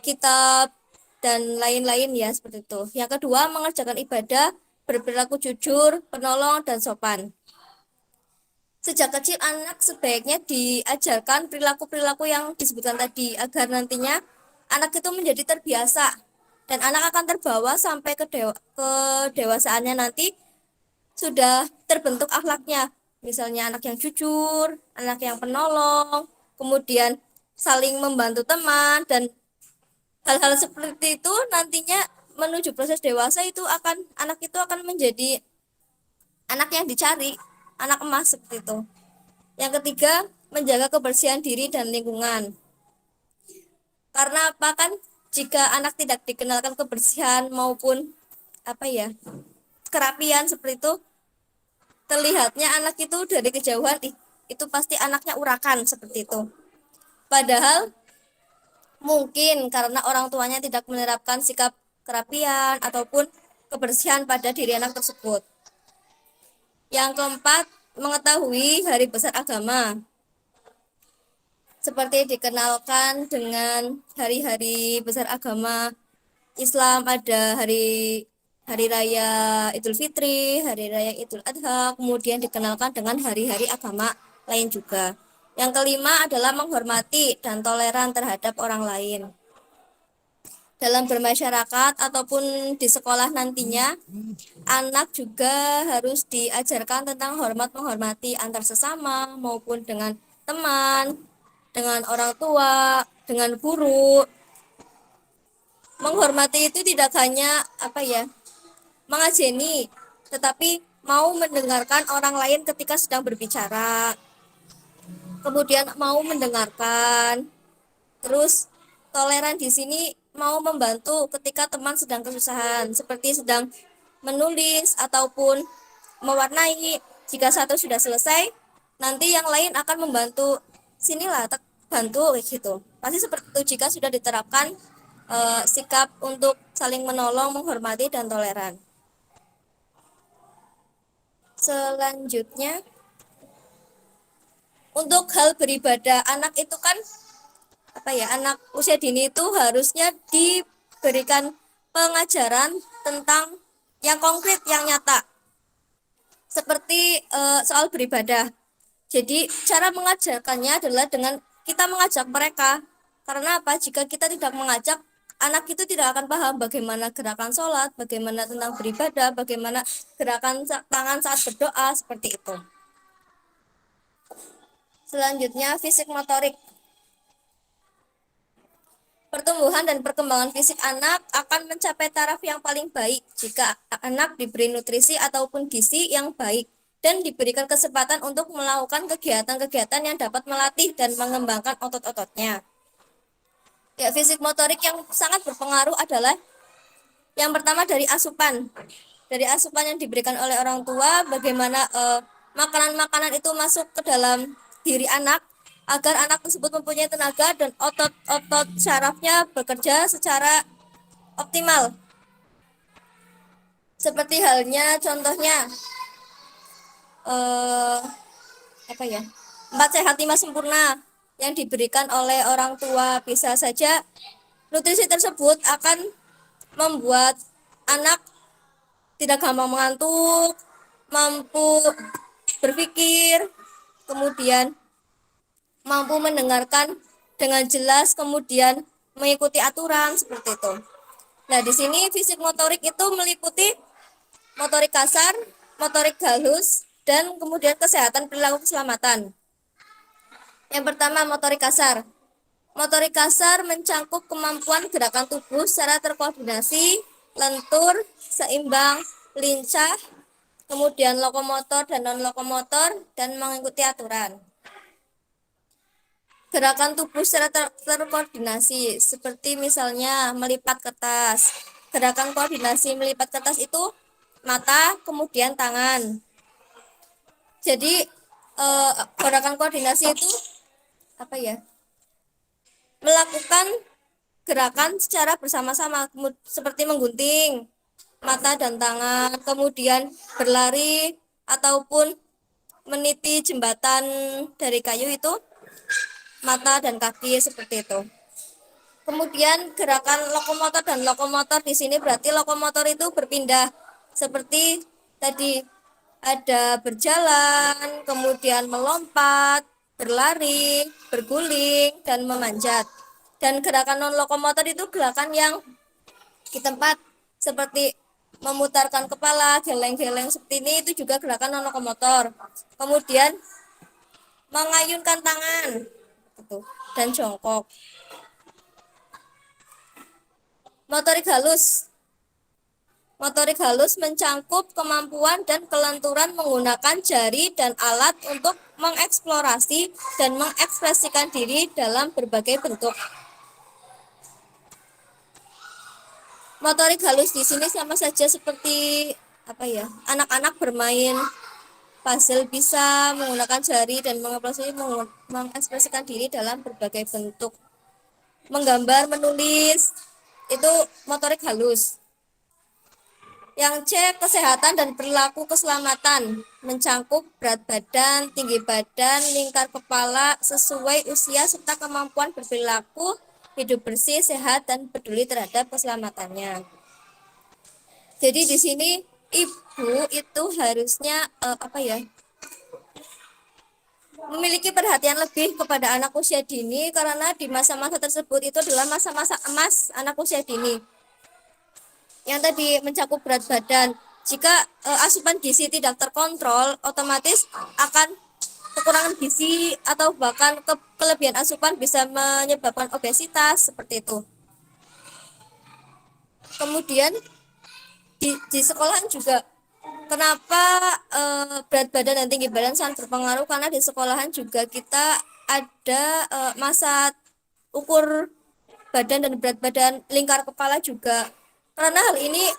kitab dan lain-lain ya seperti itu. Yang kedua, mengerjakan ibadah, berperilaku jujur, penolong, dan sopan. Sejak kecil anak sebaiknya diajarkan perilaku-perilaku yang disebutkan tadi agar nantinya anak itu menjadi terbiasa dan anak akan terbawa sampai ke dewasaannya nanti sudah terbentuk akhlaknya. Misalnya anak yang jujur, anak yang penolong, kemudian saling membantu teman, dan hal-hal seperti itu nantinya menuju proses dewasa itu anak itu akan menjadi anak yang dicari, anak emas seperti itu. Yang ketiga, menjaga kebersihan diri dan lingkungan. Karena jika anak tidak dikenalkan kebersihan maupun kerapian seperti itu, terlihatnya anak itu dari kejauhan itu pasti anaknya urakan seperti itu. Padahal mungkin karena orang tuanya tidak menerapkan sikap kerapian ataupun kebersihan pada diri anak tersebut. Yang keempat, mengetahui hari besar agama. Seperti dikenalkan dengan hari-hari besar agama Islam, ada hari raya Idul Fitri, hari raya Idul Adha, kemudian dikenalkan dengan hari-hari agama lain juga. Yang kelima adalah menghormati dan toleran terhadap orang lain. Dalam bermasyarakat ataupun di sekolah nantinya, anak juga harus diajarkan tentang menghormati antar sesama maupun dengan teman, dengan orang tua, dengan guru. Menghormati itu tidak hanya mengajeni, tetapi mau mendengarkan orang lain ketika sedang berbicara, kemudian mau mendengarkan, terus toleran di sini mau membantu ketika teman sedang kesusahan, seperti sedang menulis ataupun mewarnai. Jika satu sudah selesai, nanti yang lain akan membantu. Sinilah bantu gitu. Pasti seperti itu jika sudah diterapkan sikap untuk saling menolong, menghormati, dan toleran. Selanjutnya, untuk hal beribadah, anak itu kan anak usia dini itu harusnya diberikan pengajaran tentang yang konkret, yang nyata, seperti soal beribadah. Jadi cara mengajarkannya adalah dengan kita mengajak mereka. Karena apa? Jika kita tidak mengajak, anak itu tidak akan paham bagaimana gerakan sholat, bagaimana tentang beribadah, bagaimana gerakan tangan saat berdoa, seperti itu. Selanjutnya, fisik motorik. Pertumbuhan dan perkembangan fisik anak akan mencapai taraf yang paling baik jika anak diberi nutrisi ataupun gizi yang baik dan diberikan kesempatan untuk melakukan kegiatan-kegiatan yang dapat melatih dan mengembangkan otot-ototnya. Ya, fisik motorik yang sangat berpengaruh adalah yang pertama dari asupan. Dari asupan yang diberikan oleh orang tua, bagaimana makanan-makanan itu masuk ke dalam diri anak, agar anak tersebut mempunyai tenaga dan otot-otot syarafnya bekerja secara optimal. Seperti halnya contohnya 4 sehat 5 sempurna yang diberikan oleh orang tua. Bisa saja nutrisi tersebut akan membuat anak tidak gampang mengantuk, mampu berpikir, kemudian mampu mendengarkan dengan jelas, kemudian mengikuti aturan, seperti itu. Nah, di sini fisik motorik itu meliputi motorik kasar, motorik halus, dan kemudian kesehatan perilaku keselamatan. Yang pertama, motorik kasar. Motorik kasar mencangkup kemampuan gerakan tubuh secara terkoordinasi, lentur, seimbang, lincah, kemudian lokomotor dan non-lokomotor, dan mengikuti aturan. Gerakan tubuh secara terkoordinasi, seperti misalnya melipat kertas. Gerakan koordinasi melipat kertas itu mata, kemudian tangan. Jadi gerakan koordinasi itu melakukan gerakan secara bersama-sama, seperti menggunting mata dan tangan, kemudian berlari ataupun meniti jembatan dari kayu itu mata dan kaki, seperti itu. Kemudian gerakan lokomotor dan lokomotor di sini berarti lokomotor itu berpindah, seperti tadi ada berjalan, kemudian melompat, berlari, berguling, dan memanjat. Dan gerakan non lokomotor itu gerakan yang di tempat, seperti memutarkan kepala, geleng-geleng seperti ini, itu juga gerakan non lokomotor. Kemudian mengayunkan tangan dan jongkok. Motorik halus. Motorik halus mencangkup kemampuan dan kelenturan menggunakan jari dan alat untuk mengeksplorasi dan mengekspresikan diri dalam berbagai bentuk. Motorik halus di sini sama saja seperti anak-anak bermain puzzle, bisa menggunakan jari dan mengekspresikan diri dalam berbagai bentuk. Menggambar, menulis, itu motorik halus. Yang C, kesehatan dan perilaku keselamatan, mencangkup berat badan, tinggi badan, lingkar kepala sesuai usia serta kemampuan berperilaku, hidup bersih, sehat, dan peduli terhadap keselamatannya. Jadi di sini ibu itu harusnya memiliki perhatian lebih kepada anak usia dini, karena di masa-masa tersebut itu adalah masa-masa emas anak usia dini. Yang tadi mencakup berat badan, jika asupan gizi tidak terkontrol, otomatis akan kekurangan gizi atau bahkan kelebihan asupan bisa menyebabkan obesitas, seperti itu. Kemudian di sekolahan juga Kenapa berat badan dan tinggi badan sangat berpengaruh? Karena di sekolahan juga kita ada masa ukur badan dan berat badan, lingkar kepala juga. Karena hal ini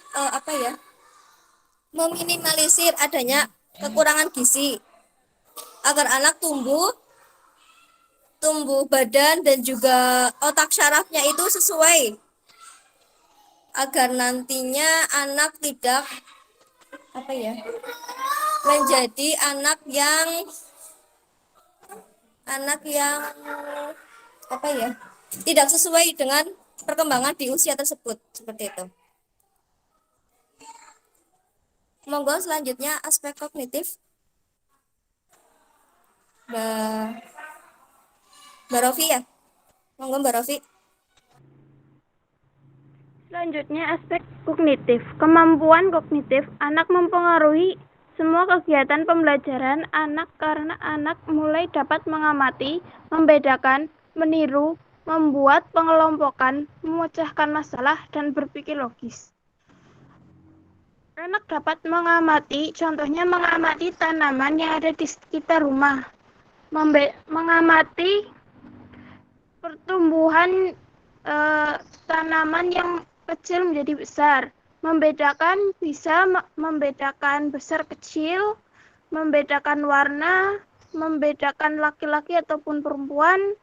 meminimalisir adanya kekurangan gizi agar anak tumbuh badan dan juga otak syarafnya itu sesuai, agar nantinya anak tidak menjadi anak yang tidak sesuai dengan perkembangan di usia tersebut, seperti itu. Monggo selanjutnya aspek kognitif. Mbak Rofi ya. Monggo Mbak Rofi. Selanjutnya, aspek kognitif. Kemampuan kognitif anak mempengaruhi semua kegiatan pembelajaran anak karena anak mulai dapat mengamati, membedakan, meniru, membuat pengelompokan, memecahkan masalah, dan berpikir logis. Anak dapat mengamati, contohnya mengamati tanaman yang ada di sekitar rumah, mengamati pertumbuhan tanaman yang kecil menjadi besar, bisa membedakan besar kecil, membedakan warna, membedakan laki-laki ataupun perempuan,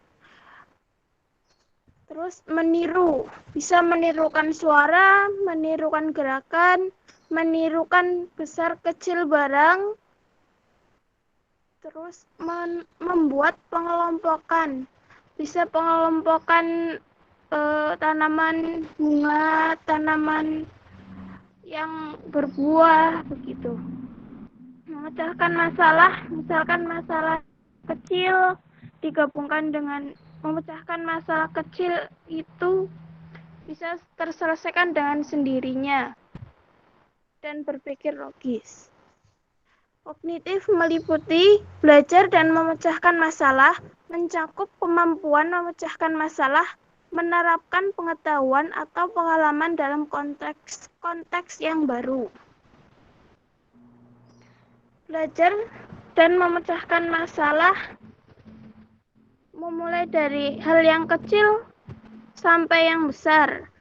terus meniru, bisa menirukan suara, menirukan gerakan, menirukan besar kecil barang, terus membuat pengelompokan, bisa pengelompokan tanaman bunga, tanaman yang berbuah, begitu. Memecahkan masalah, misalkan masalah kecil digabungkan dengan memecahkan masalah kecil itu bisa terselesaikan dengan sendirinya dan berpikir logis. Kognitif meliputi belajar dan memecahkan masalah, mencakup kemampuan memecahkan masalah, menerapkan pengetahuan atau pengalaman dalam konteks yang baru. Belajar dan memecahkan masalah memulai dari hal yang kecil sampai yang besar.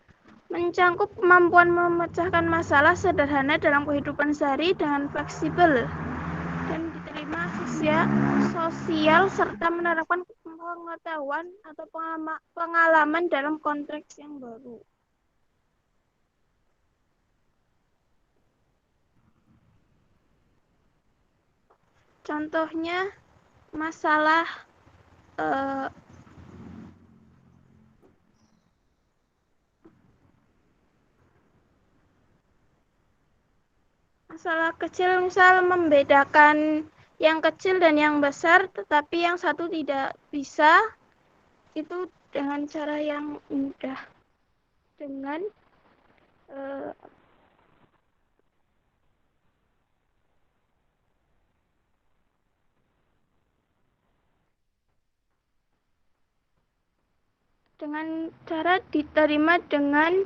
Mencakup kemampuan memecahkan masalah sederhana dalam kehidupan sehari dengan fleksibel dan diterima sosial serta menerapkan pengetahuan atau pengalaman dalam konteks yang baru. Contohnya masalah kecil, misal membedakan yang kecil dan yang besar, tetapi yang satu tidak bisa, itu dengan cara yang mudah, dengan cara diterima dengan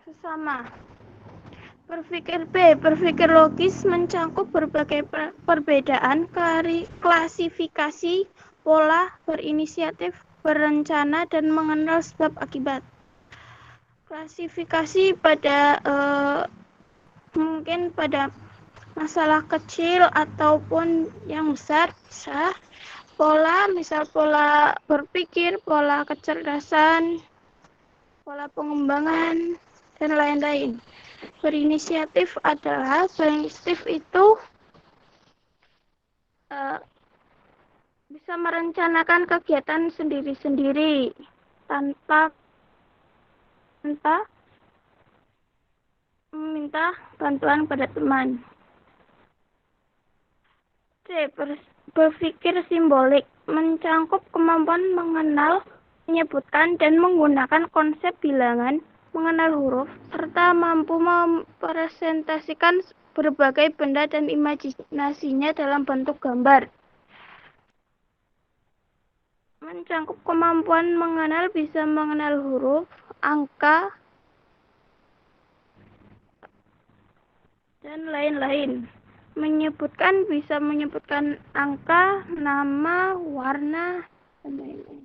sesama. Berpikir logis mencakup berbagai perbedaan, klasifikasi, pola, berinisiatif, berencana, dan mengenal sebab akibat. Klasifikasi pada mungkin pada masalah kecil ataupun yang besar bisa. Pola, misal pola berpikir, pola kecerdasan, pola pengembangan, dan lain-lain. Berinisiatif itu bisa merencanakan kegiatan sendiri-sendiri tanpa meminta bantuan pada teman. Berpikir simbolik mencakup kemampuan mengenal, menyebutkan, dan menggunakan konsep bilangan, mengenal huruf, serta mampu mempresentasikan berbagai benda dan imajinasinya dalam bentuk gambar. Mencangkup kemampuan mengenal, bisa mengenal huruf, angka, dan lain-lain. Menyebutkan, bisa menyebutkan angka, nama, warna, dan lain-lain.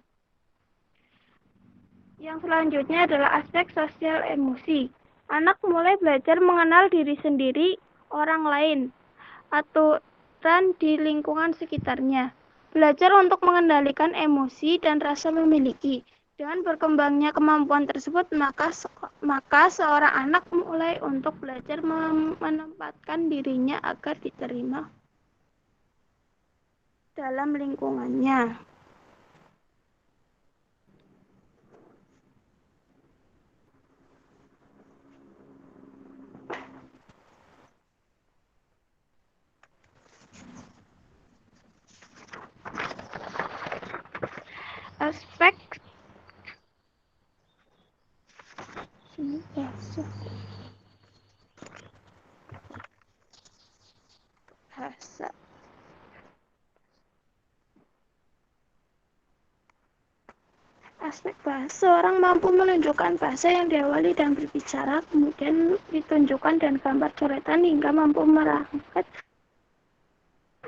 Yang selanjutnya adalah aspek sosial emosi. Anak mulai belajar mengenal diri sendiri, orang lain, aturan di lingkungan sekitarnya. Belajar untuk mengendalikan emosi dan rasa memiliki. Dengan berkembangnya kemampuan tersebut, maka seorang anak mulai untuk belajar menempatkan dirinya agar diterima dalam lingkungannya. Aspek bahasa. Aspek bahasa, seorang mampu menunjukkan bahasa yang diawali dan berbicara, kemudian ditunjukkan dan gambar coretan hingga mampu merangkai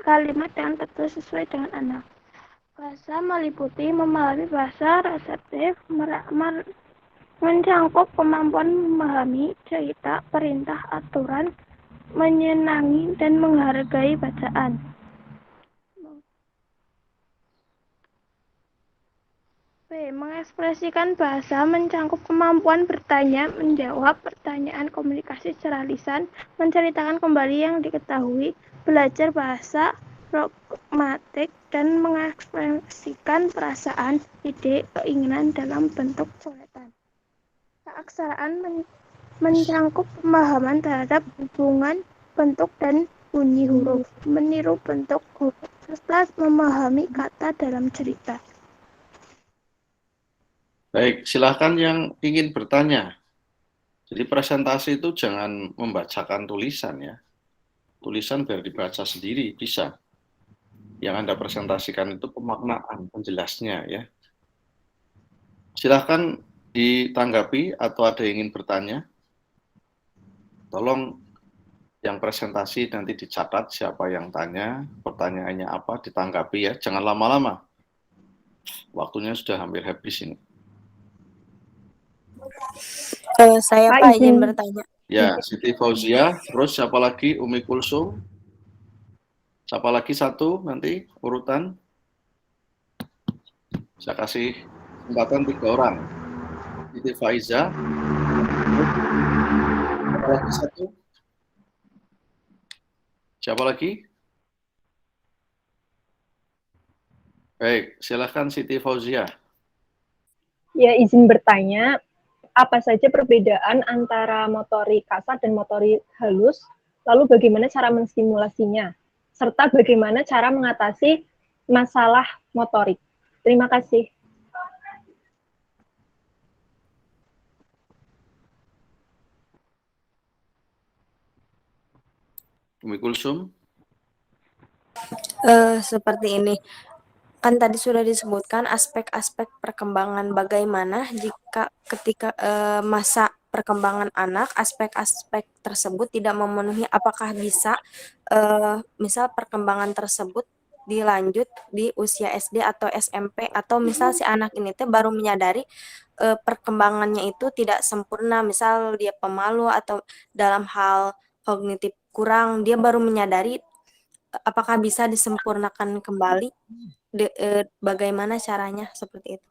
kalimat dengan tepat sesuai dengan anak. Bahasa meliputi memahami bahasa, reseptif, mencangkup kemampuan memahami cerita, perintah, aturan, menyenangi, dan menghargai bacaan. B. Mengekspresikan bahasa, mencangkup kemampuan bertanya, menjawab pertanyaan, komunikasi secara lisan, menceritakan kembali yang diketahui, belajar bahasa, pragmatik, dan mengekspresikan perasaan, ide, keinginan dalam bentuk coretan. Keaksaraan mencangkup pemahaman terhadap hubungan bentuk dan bunyi huruf, meniru bentuk huruf, serta memahami kata dalam cerita. Baik, silakan yang ingin bertanya. Jadi presentasi itu jangan membacakan tulisan ya. Tulisan biar dibaca sendiri, bisa. Yang Anda presentasikan itu pemaknaan, penjelasnya ya. Silakan ditanggapi atau ada yang ingin bertanya. Tolong yang presentasi nanti dicatat siapa yang tanya, pertanyaannya apa, ditanggapi ya. Jangan lama-lama. Waktunya sudah hampir habis ini. Saya Pak izin bertanya. Ya, Siti Fauzia, terus siapa lagi? Umi Kulsum. Siapa lagi satu nanti urutan? Saya kasih kesempatan 3 orang. Siti Faiza. Siapa lagi satu? Siapa lagi? Baik, silakan Siti Fauzia. Ya, izin bertanya, apa saja perbedaan antara motorik kasar dan motorik halus, lalu bagaimana cara menstimulasinya, serta bagaimana cara mengatasi masalah motorik. Terima kasih. Umi Kulsum. Seperti ini. Kan tadi sudah disebutkan aspek-aspek perkembangan bagaimana jika ketika masa perkembangan anak, aspek-aspek tersebut tidak memenuhi, apakah bisa misal perkembangan tersebut dilanjut di usia SD atau SMP, atau misal si anak ini tuh baru menyadari perkembangannya itu tidak sempurna, misal dia pemalu atau dalam hal kognitif kurang, dia baru menyadari, apakah bisa disempurnakan kembali? Bagaimana caranya seperti itu?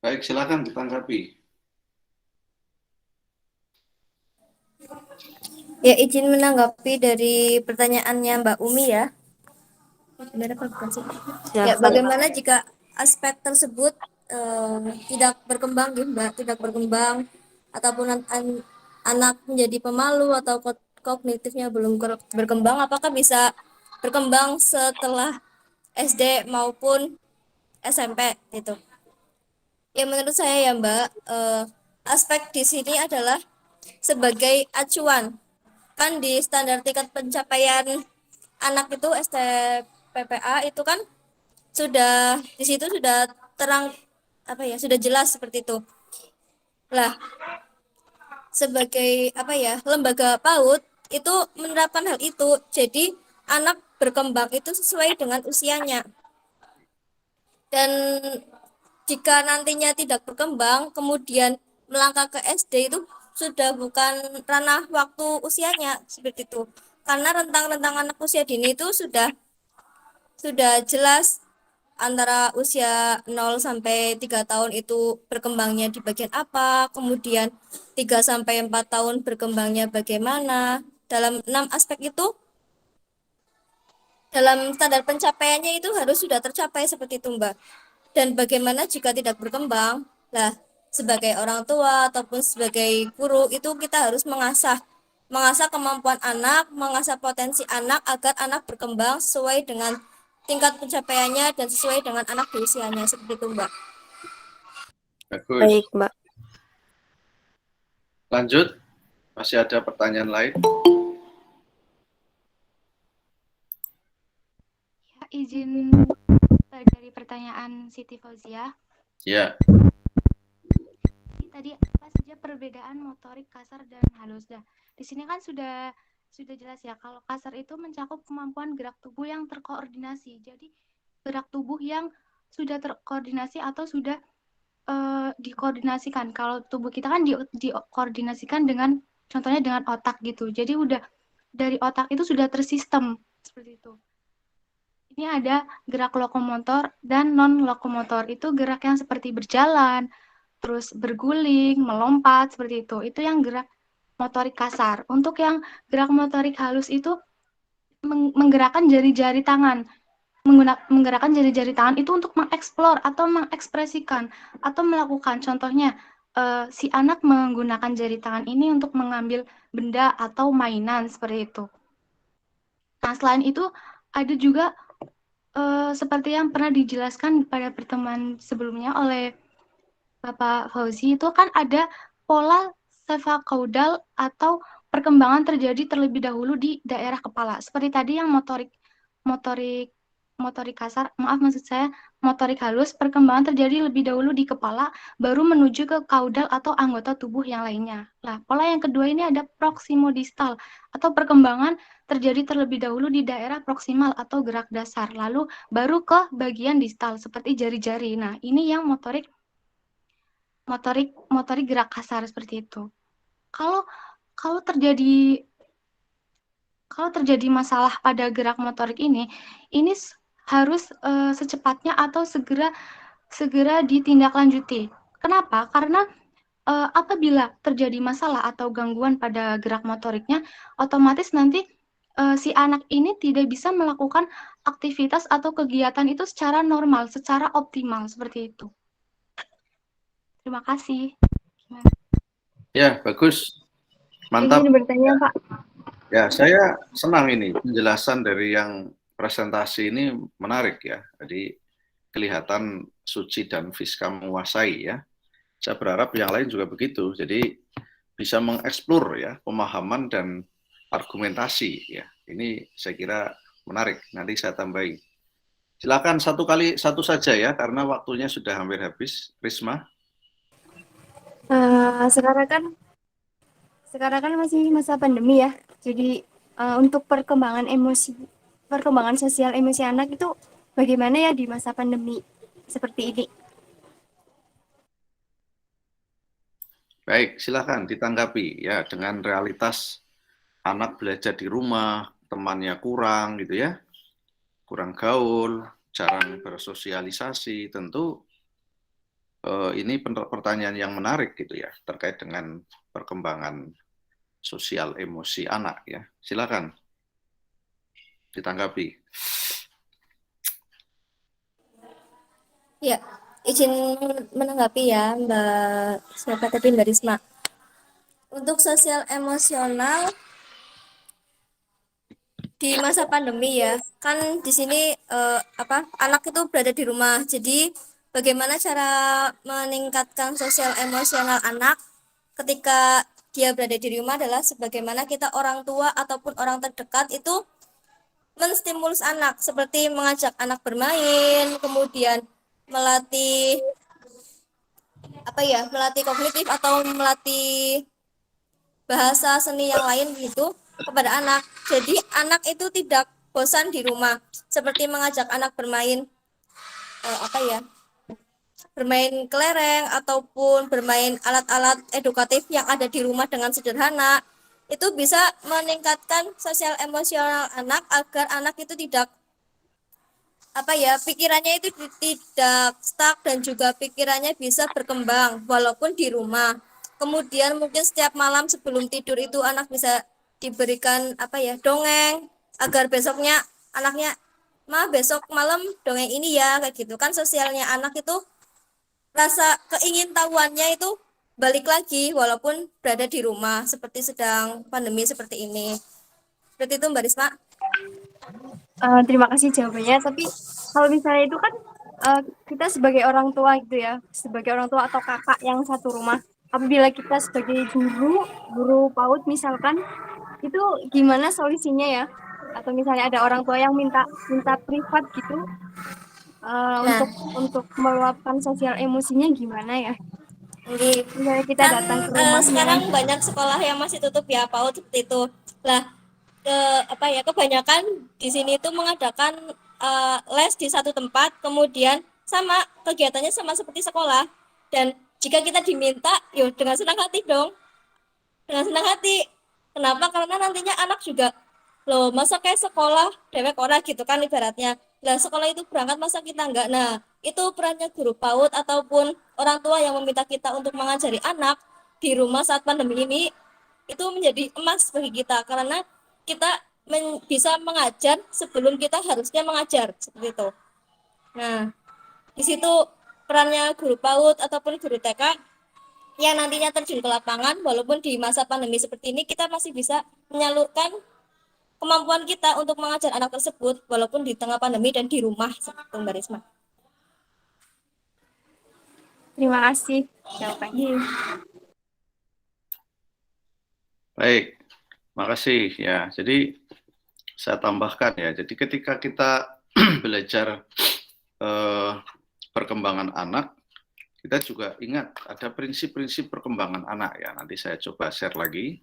Baik, silakan ditanggapi. Ya, izin menanggapi dari pertanyaannya Mbak Umi ya. Ya, bagaimana jika aspek tersebut tidak berkembang, gitu, Mbak, tidak berkembang, ataupun anak menjadi pemalu atau kognitifnya belum berkembang, apakah bisa berkembang setelah SD maupun SMP gitu? Ya, menurut saya ya Mbak, aspek di sini adalah sebagai acuan kan di standar tingkat pencapaian anak itu STPPA itu kan sudah di situ sudah terang apa ya, sudah jelas seperti itu. Lah, sebagai apa ya, lembaga PAUD itu menerapkan hal itu. Jadi anak berkembang itu sesuai dengan usianya. Dan jika nantinya tidak berkembang, kemudian melangkah ke SD itu sudah bukan ranah waktu usianya seperti itu. Karena rentang-rentang anak usia dini itu sudah jelas antara usia 0 sampai 3 tahun itu berkembangnya di bagian apa, kemudian 3 sampai 4 tahun berkembangnya bagaimana. Dalam 6 aspek itu, dalam standar pencapaiannya itu harus sudah tercapai seperti itu, Mbak. Dan bagaimana jika tidak berkembang? Lah, sebagai orang tua ataupun sebagai guru itu kita harus mengasah kemampuan anak, mengasah potensi anak agar anak berkembang sesuai dengan tingkat pencapaiannya dan sesuai dengan anak di usianya seperti itu, Mbak. Bagus. Baik, Mbak. Lanjut, masih ada pertanyaan lain? Ya, izin dari pertanyaan Siti Fauzia. Ya, Tadi apa saja perbedaan motorik kasar dan halus? Dah, di sini kan sudah jelas ya, kalau kasar itu mencakup kemampuan gerak tubuh yang terkoordinasi. Jadi gerak tubuh yang sudah terkoordinasi atau sudah dikoordinasikan. Kalau tubuh kita kan dikoordinasikan dengan, contohnya dengan otak gitu. Jadi udah dari otak itu sudah tersistem seperti itu. Ini ada gerak lokomotor dan non lokomotor. Itu gerak yang seperti berjalan, terus berguling, melompat seperti itu. Itu yang gerak motorik kasar. Untuk yang gerak motorik halus itu menggerakkan jari-jari tangan. Menggerakkan jari-jari tangan itu untuk mengeksplor atau mengekspresikan atau melakukan. Contohnya, si anak menggunakan jari tangan ini untuk mengambil benda atau mainan seperti itu. Nah, selain itu ada juga seperti yang pernah dijelaskan pada pertemuan sebelumnya oleh Bapak Fauzi, itu kan ada pola cephalocaudal atau perkembangan terjadi terlebih dahulu di daerah kepala. Seperti tadi yang motorik kasar, maksud saya motorik halus, perkembangan terjadi lebih dahulu di kepala, baru menuju ke kaudal atau anggota tubuh yang lainnya. Nah, pola yang kedua ini ada proximodistal atau perkembangan terjadi terlebih dahulu di daerah proksimal atau gerak dasar, lalu baru ke bagian distal seperti jari-jari. Nah, ini yang motorik gerak kasar seperti itu. Kalau terjadi masalah pada gerak motorik ini harus secepatnya atau segera ditindaklanjuti. Kenapa? Karena apabila terjadi masalah atau gangguan pada gerak motoriknya, otomatis nanti si anak ini tidak bisa melakukan aktivitas atau kegiatan itu secara normal, secara optimal seperti itu. Terima kasih. Gimana? ya bagus. Mantap. Izin bertanya, Pak. Ya, saya senang ini penjelasan dari yang presentasi ini menarik ya. Jadi kelihatan Suci dan Fiska menguasai ya. Saya berharap yang lain juga begitu. Jadi bisa mengeksplor ya pemahaman dan argumentasi ya. Ini saya kira menarik. Nanti saya tambahin. Silakan satu saja ya karena waktunya sudah hampir habis. Risma. Sekarang kan masih masa pandemi ya. Jadi untuk perkembangan sosial emosi anak itu bagaimana ya di masa pandemi seperti ini? Baik, silakan ditanggapi ya dengan realitas anak belajar di rumah, temannya kurang gitu ya, kurang gaul, jarang bersosialisasi, tentu ini pertanyaan yang menarik gitu ya terkait dengan perkembangan sosial emosi anak ya. Silakan ditanggapi. Ya, izin menanggapi ya Mbak, siapa tadi Mbak Risma. Untuk sosial emosional di masa pandemi ya, kan di sini anak itu berada di rumah. Jadi bagaimana cara meningkatkan sosial emosional anak ketika dia berada di rumah adalah sebagaimana kita orang tua ataupun orang terdekat itu menstimulus anak, seperti mengajak anak bermain, kemudian melatih melatih kognitif atau melatih bahasa seni yang lain gitu kepada anak. Jadi anak itu tidak bosan di rumah, seperti mengajak anak bermain bermain kelereng ataupun bermain alat-alat edukatif yang ada di rumah dengan sederhana. Itu bisa meningkatkan sosial emosional anak agar anak itu tidak pikirannya itu tidak stuck dan juga pikirannya bisa berkembang walaupun di rumah. Kemudian mungkin setiap malam sebelum tidur itu anak bisa diberikan dongeng agar besoknya anaknya, "Ma, besok malam dongeng ini ya," kayak gitu kan. Sosialnya anak itu, rasa keingintahuannya itu balik lagi walaupun berada di rumah seperti sedang pandemi seperti ini. Seperti itu Mbak Risma. Terima kasih jawabannya. Tapi kalau misalnya itu kan kita sebagai orang tua gitu ya, sebagai orang tua atau kakak yang satu rumah, apabila kita sebagai guru PAUD misalkan, itu gimana solusinya ya? Atau misalnya ada orang tua yang minta privat gitu, Nah, untuk meluapkan sosial emosinya gimana ya? Nggih. Misalnya kita Kan datang ke rumahnya. sekarang banyak sekolah yang masih tutup ya PAUD seperti itu. Lah, kebanyakan di sini itu mengadakan les di satu tempat, kemudian sama kegiatannya sama seperti sekolah. Dan jika kita diminta, yuk dengan senang hati dong. Dengan senang hati. Kenapa? Karena nantinya anak juga, loh masa kayak sekolah dewek ora gitu kan ibaratnya. Lah sekolah itu berangkat masa kita enggak. Nah, itu perannya guru PAUD ataupun orang tua yang meminta kita untuk mengajari anak di rumah saat pandemi ini, itu menjadi emas bagi kita karena kita bisa mengajar sebelum kita harusnya mengajar seperti itu. Nah, di situ perannya guru PAUD ataupun guru TK yang nantinya terjun ke lapangan, walaupun di masa pandemi seperti ini kita masih bisa menyalurkan kemampuan kita untuk mengajar anak tersebut walaupun di tengah pandemi dan di rumah seperti itu Mbak Risma. Terima kasih jawabannya. Baik, makasih ya. Jadi saya tambahkan ya. Jadi ketika kita belajar perkembangan anak, kita juga ingat ada prinsip-prinsip perkembangan anak ya. Nanti saya coba share lagi.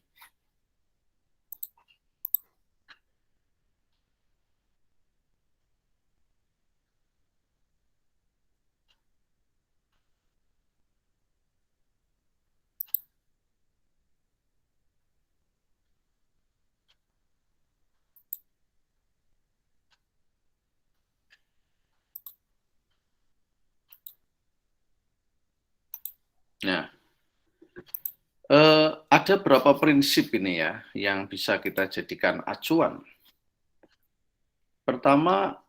Nah, ada berapa prinsip ini ya yang bisa kita jadikan acuan. Pertama,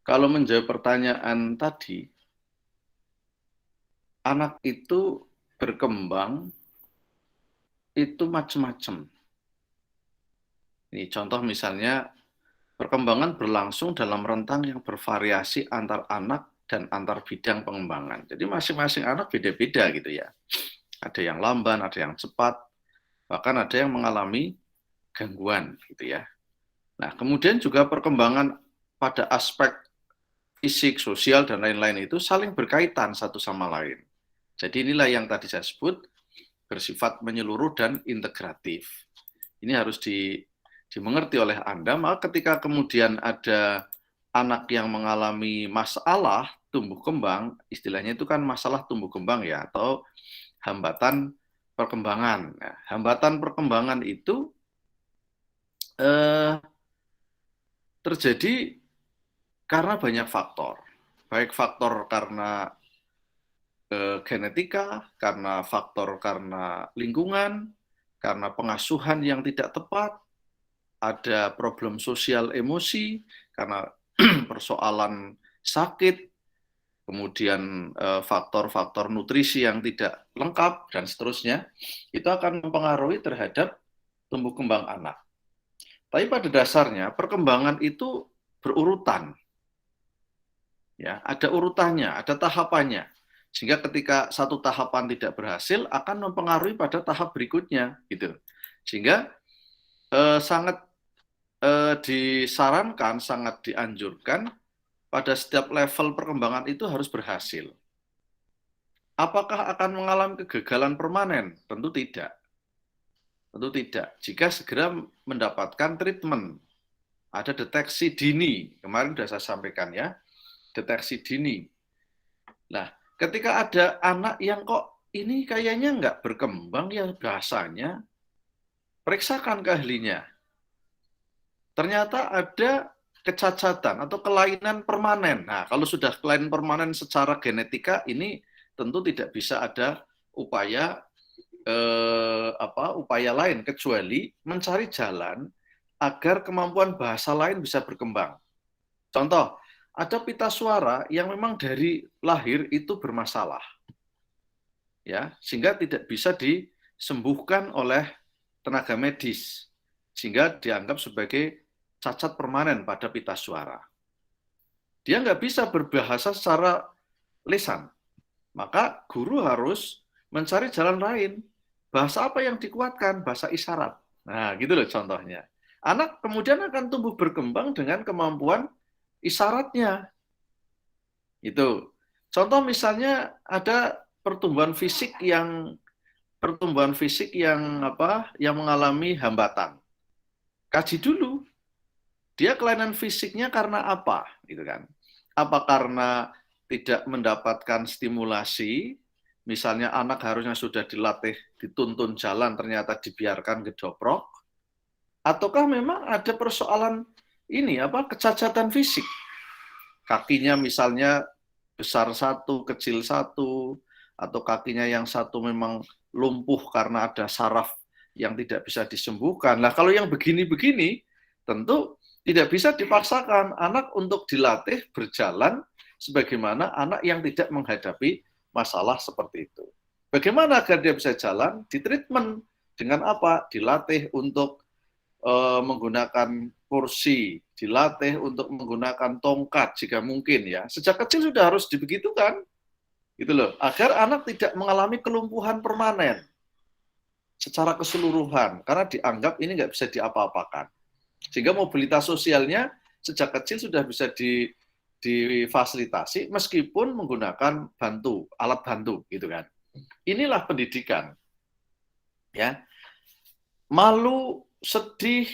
kalau menjawab pertanyaan tadi, anak itu berkembang itu macam-macam. Ini contoh misalnya, perkembangan berlangsung dalam rentang yang bervariasi antar anak dan antar bidang pengembangan. Jadi masing-masing anak beda-beda gitu ya. Ada yang lamban, ada yang cepat, bahkan ada yang mengalami gangguan gitu ya. Nah, kemudian juga perkembangan pada aspek fisik, sosial, dan lain-lain itu saling berkaitan satu sama lain. Jadi inilah yang tadi saya sebut bersifat menyeluruh dan integratif. Ini harus dimengerti oleh Anda, maka ketika kemudian ada anak yang mengalami masalah tumbuh kembang, istilahnya itu kan masalah tumbuh kembang ya, atau hambatan perkembangan. Nah, hambatan perkembangan itu terjadi karena banyak faktor. Baik faktor karena genetika, karena faktor karena lingkungan, karena pengasuhan yang tidak tepat, ada problem sosial emosi, karena persoalan sakit, kemudian faktor-faktor nutrisi yang tidak lengkap, dan seterusnya, itu akan mempengaruhi terhadap tumbuh kembang anak. Tapi pada dasarnya, perkembangan itu berurutan. Ya, ada urutannya, ada tahapannya. Sehingga ketika satu tahapan tidak berhasil akan mempengaruhi pada tahap berikutnya gitu. Sehingga sangat disarankan, sangat dianjurkan pada setiap level perkembangan itu harus berhasil. Apakah akan mengalami kegagalan permanen? Tentu tidak. Tentu tidak. Jika segera mendapatkan treatment, ada deteksi dini. Kemarin sudah saya sampaikan ya, deteksi dini. Nah, ketika ada anak yang kok ini kayaknya nggak berkembang ya bahasanya, periksakan ke ahlinya. Ternyata ada kecacatan atau kelainan permanen. Nah, kalau sudah kelainan permanen secara genetika, ini tentu tidak bisa ada upaya upaya lain kecuali mencari jalan agar kemampuan bahasa lain bisa berkembang. Contoh, ada pita suara yang memang dari lahir itu bermasalah, ya, sehingga tidak bisa disembuhkan oleh tenaga medis, sehingga dianggap sebagai cacat permanen pada pita suara. Dia nggak bisa berbahasa secara lisan, maka guru harus mencari jalan lain. Bahasa apa yang dikuatkan? Bahasa isyarat. Nah, gitu loh contohnya. Anak kemudian akan tumbuh berkembang dengan kemampuan isyaratnya. Itu. Contoh misalnya ada pertumbuhan fisik yang mengalami hambatan. Kaji dulu. Dia kelainan fisiknya karena apa, gitu kan? Apa karena tidak mendapatkan stimulasi, misalnya anak harusnya sudah dilatih, dituntun jalan, ternyata dibiarkan gedoprok, ataukah memang ada persoalan ini, kecacatan fisik. Kakinya misalnya besar satu, kecil satu, atau kakinya yang satu memang lumpuh karena ada saraf yang tidak bisa disembuhkan. Nah, kalau yang begini-begini, tentu tidak bisa dipaksakan anak untuk dilatih berjalan sebagaimana anak yang tidak menghadapi masalah seperti itu. Bagaimana agar dia bisa jalan? Ditreatment dengan apa? Dilatih untuk menggunakan kursi, dilatih untuk menggunakan tongkat jika mungkin ya. Sejak kecil sudah harus dibegitukan, gitu loh, agar anak tidak mengalami kelumpuhan permanen secara keseluruhan, karena dianggap ini nggak bisa diapa-apakan. Sehingga mobilitas sosialnya sejak kecil sudah bisa difasilitasi meskipun menggunakan alat bantu, gitu kan. Inilah pendidikan. Ya. Malu, sedih,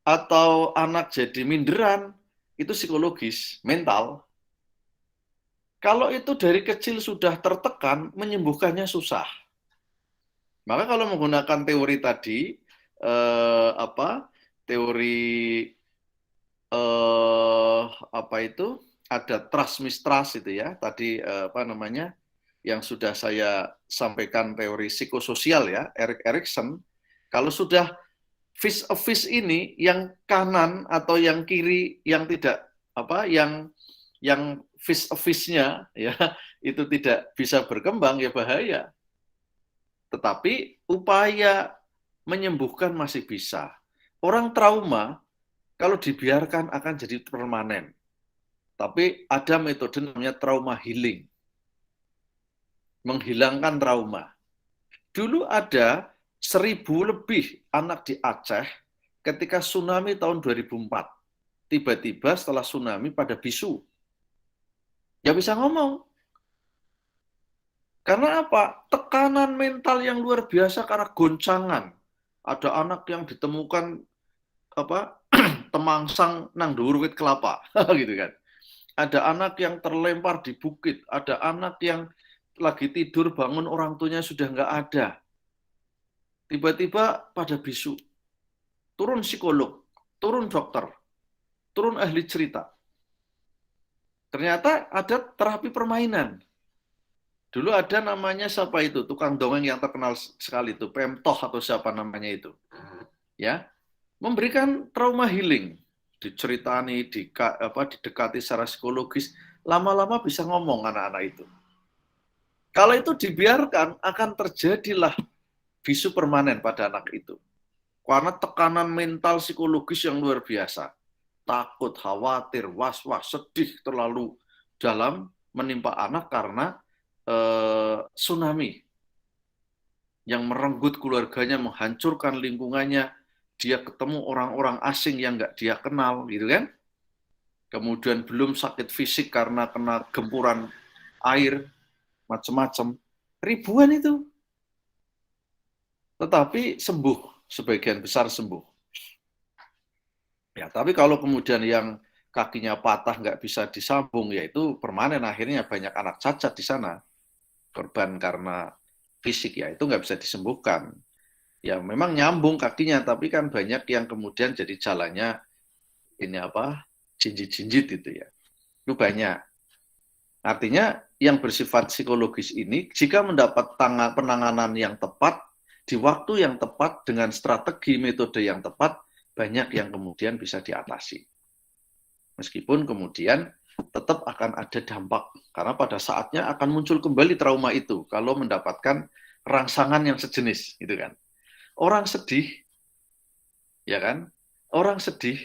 atau anak jadi minderan, itu psikologis, mental. Kalau itu dari kecil sudah tertekan, menyembuhkannya susah. Maka kalau menggunakan teori tadi, teori ada trust mistrust itu ya, tadi yang sudah saya sampaikan teori psikososial ya, Erik Erikson. Kalau sudah fish of fish ini, yang kanan atau yang kiri yang tidak yang fish of fish-nya ya itu tidak bisa berkembang, ya bahaya. Tetapi upaya menyembuhkan masih bisa. Orang trauma kalau dibiarkan akan jadi permanen. Tapi ada metode namanya trauma healing. Menghilangkan trauma. Dulu ada 1.000 lebih anak di Aceh ketika tsunami tahun 2004. Tiba-tiba setelah tsunami pada bisu. Ya bisa ngomong. Karena apa? Tekanan mental yang luar biasa karena goncangan. Ada anak yang ditemukan temangsang nang dhuwur wit kelapa, gitu kan. Ada anak yang terlempar di bukit, ada anak yang lagi tidur bangun orang tuanya sudah nggak ada. Tiba-tiba pada bisu. Turun psikolog, turun dokter, turun ahli cerita. Ternyata ada terapi permainan. Dulu ada namanya siapa itu, tukang dongeng yang terkenal sekali itu, Pemtoh atau siapa namanya itu. Ya. Memberikan trauma healing, diceritani, didekati secara psikologis, lama-lama bisa ngomong anak-anak itu. Kalau itu dibiarkan, akan terjadilah bisu permanen pada anak itu. Karena tekanan mental psikologis yang luar biasa. Takut, khawatir, was-was, sedih terlalu dalam menimpa anak karena tsunami yang merenggut keluarganya, menghancurkan lingkungannya, dia ketemu orang-orang asing yang nggak dia kenal, gitu kan? Kemudian belum sakit fisik karena kena gempuran air, macam-macam, ribuan itu. Tetapi sembuh, sebagian besar sembuh. Ya, tapi kalau kemudian yang kakinya patah nggak bisa disambung, yaitu permanen, akhirnya banyak anak cacat di sana, korban karena fisik, ya itu nggak bisa disembuhkan. Ya memang nyambung kakinya, tapi kan banyak yang kemudian jadi jalannya ini apa, jinjit-jinjit itu ya. Itu banyak. Artinya yang bersifat psikologis ini, jika mendapat penanganan yang tepat, di waktu yang tepat, dengan strategi metode yang tepat, banyak yang kemudian bisa diatasi. Meskipun kemudian tetap akan ada dampak, karena pada saatnya akan muncul kembali trauma itu kalau mendapatkan rangsangan yang sejenis, gitu kan. Orang sedih, ya kan? Orang sedih,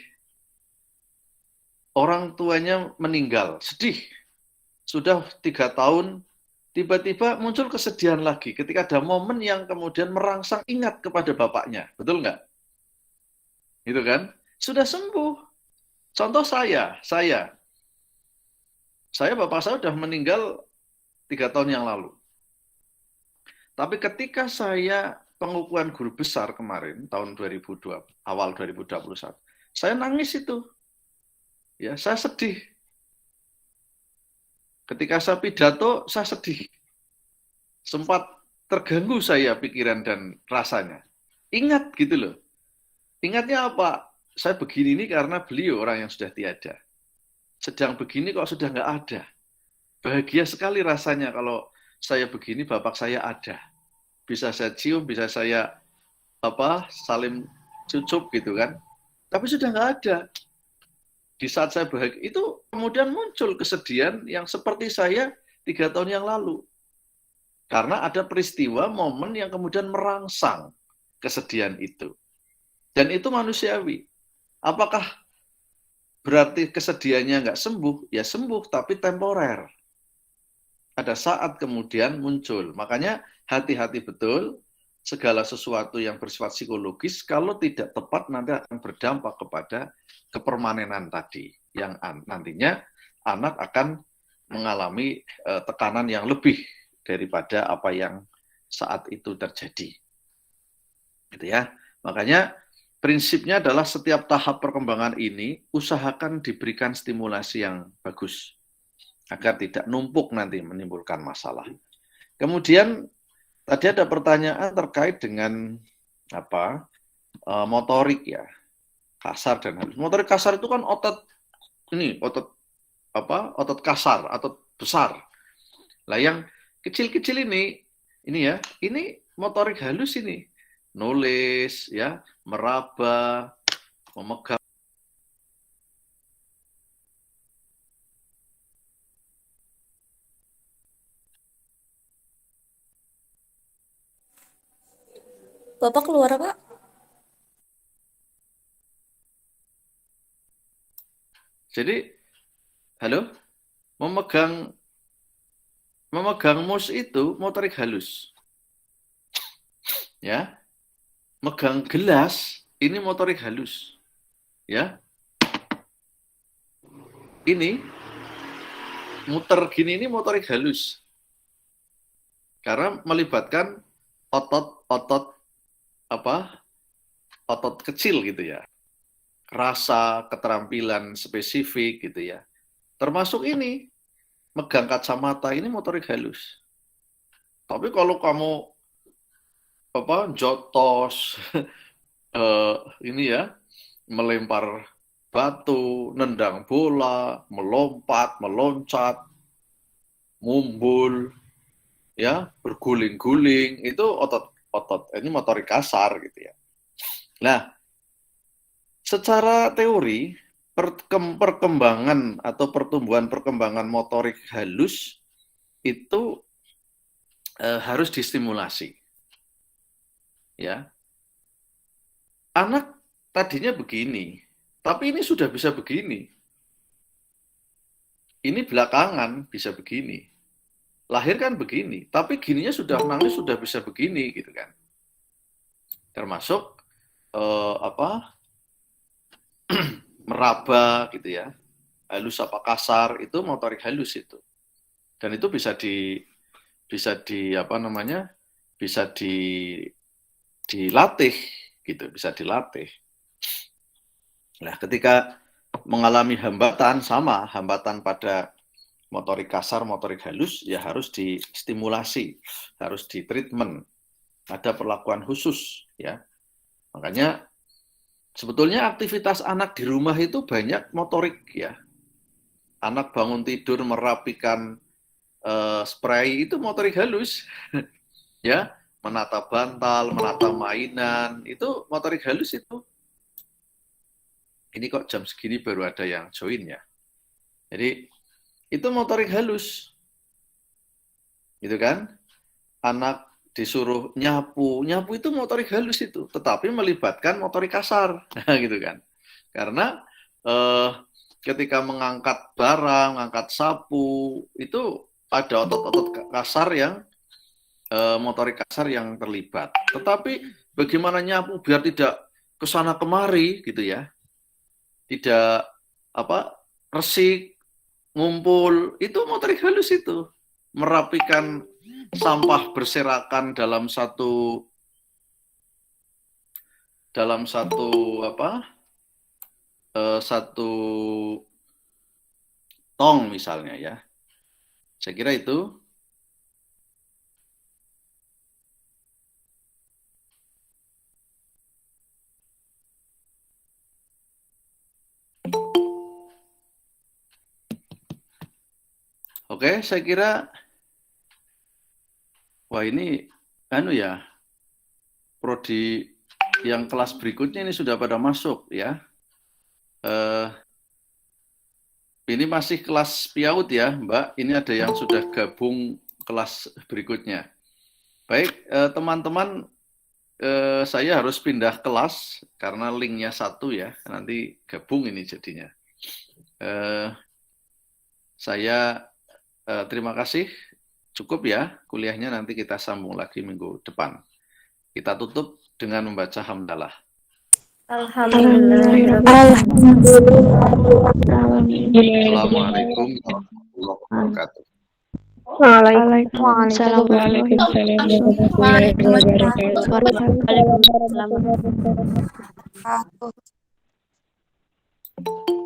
orang tuanya meninggal, sedih. Sudah 3 tahun, tiba-tiba muncul kesedihan lagi ketika ada momen yang kemudian merangsang ingat kepada bapaknya, betul nggak? Gitu kan? Sudah sembuh. Contoh saya bapak saya sudah meninggal 3 tahun yang lalu. Tapi ketika saya pengukuhan guru besar kemarin, tahun 2020, awal 2021, saya nangis itu. Ya, saya sedih. Ketika saya pidato, saya sedih. Sempat terganggu saya pikiran dan rasanya. Ingat gitu loh. Ingatnya apa? Saya begini ini karena beliau orang yang sudah tiada. Sedang begini kok sudah nggak ada. Bahagia sekali rasanya kalau saya begini, bapak saya ada. Bisa saya cium, bisa saya salim cucup gitu kan. Tapi sudah nggak ada. Di saat saya bahagia, itu kemudian muncul kesedihan yang seperti saya 3 tahun yang lalu. Karena ada peristiwa, momen yang kemudian merangsang kesedihan itu. Dan itu manusiawi. Apakah berarti kesedihannya nggak sembuh? Ya sembuh, tapi temporer. Ada saat kemudian muncul. Makanya hati-hati betul, segala sesuatu yang bersifat psikologis, kalau tidak tepat nanti akan berdampak kepada kepermanenan tadi. Yang nantinya anak akan mengalami tekanan yang lebih daripada apa yang saat itu terjadi. Gitu ya. Makanya prinsipnya adalah setiap tahap perkembangan ini usahakan diberikan stimulasi yang bagus agar tidak numpuk nanti menimbulkan masalah. Kemudian tadi ada pertanyaan terkait dengan motorik ya, kasar dan halus. Motorik kasar itu kan otot kasar, otot besar. Lah yang kecil-kecil ini motorik halus ini, nulis ya, meraba, memegang. Bapak keluar, Pak? Jadi, halo, memegang mus itu motorik halus. Ya. Megang gelas ini motorik halus. Ya. Ini muter gini ini motorik halus. Karena melibatkan otot kecil gitu ya. Rasa, keterampilan spesifik gitu ya. Termasuk ini, megang kacamata ini motorik halus. Tapi kalau kamu jotos, ini ya, melempar batu, nendang bola, melompat, meloncat, mumbul, ya, berguling-guling, itu otot ini motorik kasar gitu ya. Nah, secara teori perkembangan atau perkembangan motorik halus itu harus distimulasi. Ya. Anak tadinya begini, tapi ini sudah bisa begini. Ini belakangan bisa begini. lahir kan begini, tapi gininya sudah nangis sudah bisa begini gitu kan. Termasuk meraba gitu ya, halus apa kasar, itu motorik halus itu. Dan itu bisa dilatih gitu, bisa dilatih. Nah, ketika mengalami hambatan pada motorik kasar, motorik halus, ya harus distimulasi, harus ditreatment, ada perlakuan khusus ya. Makanya sebetulnya aktivitas anak di rumah itu banyak motorik ya. Anak bangun tidur merapikan spray itu motorik halus ya, menata bantal, menata mainan, itu motorik halus itu. Ini kok jam segini baru ada yang join ya. Jadi itu motorik halus. Gitu kan? Anak disuruh nyapu itu motorik halus itu, tetapi melibatkan motorik kasar. Gitu kan. Karena ketika mengangkat barang, mengangkat sapu, itu ada otot-otot kasar yang motorik kasar yang terlibat. Tetapi bagaimana nyapu biar tidak kesana kemari gitu ya. Tidak resik, ngumpul, itu motorik halus itu. Merapikan sampah berserakan dalam satu tong misalnya ya. Saya kira itu. Oke, saya kira wah ini ya, prodi yang kelas berikutnya ini sudah pada masuk ya. Ini masih kelas PIAUD ya, Mbak. Ini ada yang sudah gabung kelas berikutnya. Baik, teman-teman, saya harus pindah kelas karena linknya satu ya. Nanti gabung ini jadinya. Saya terima kasih. Cukup ya kuliahnya, nanti kita sambung lagi minggu depan. Kita tutup dengan membaca hamdalah. Alhamdulillah. Assalamualaikum warahmatullahi wabarakatuh. Waalaikumsalam. Waalaikumsalam.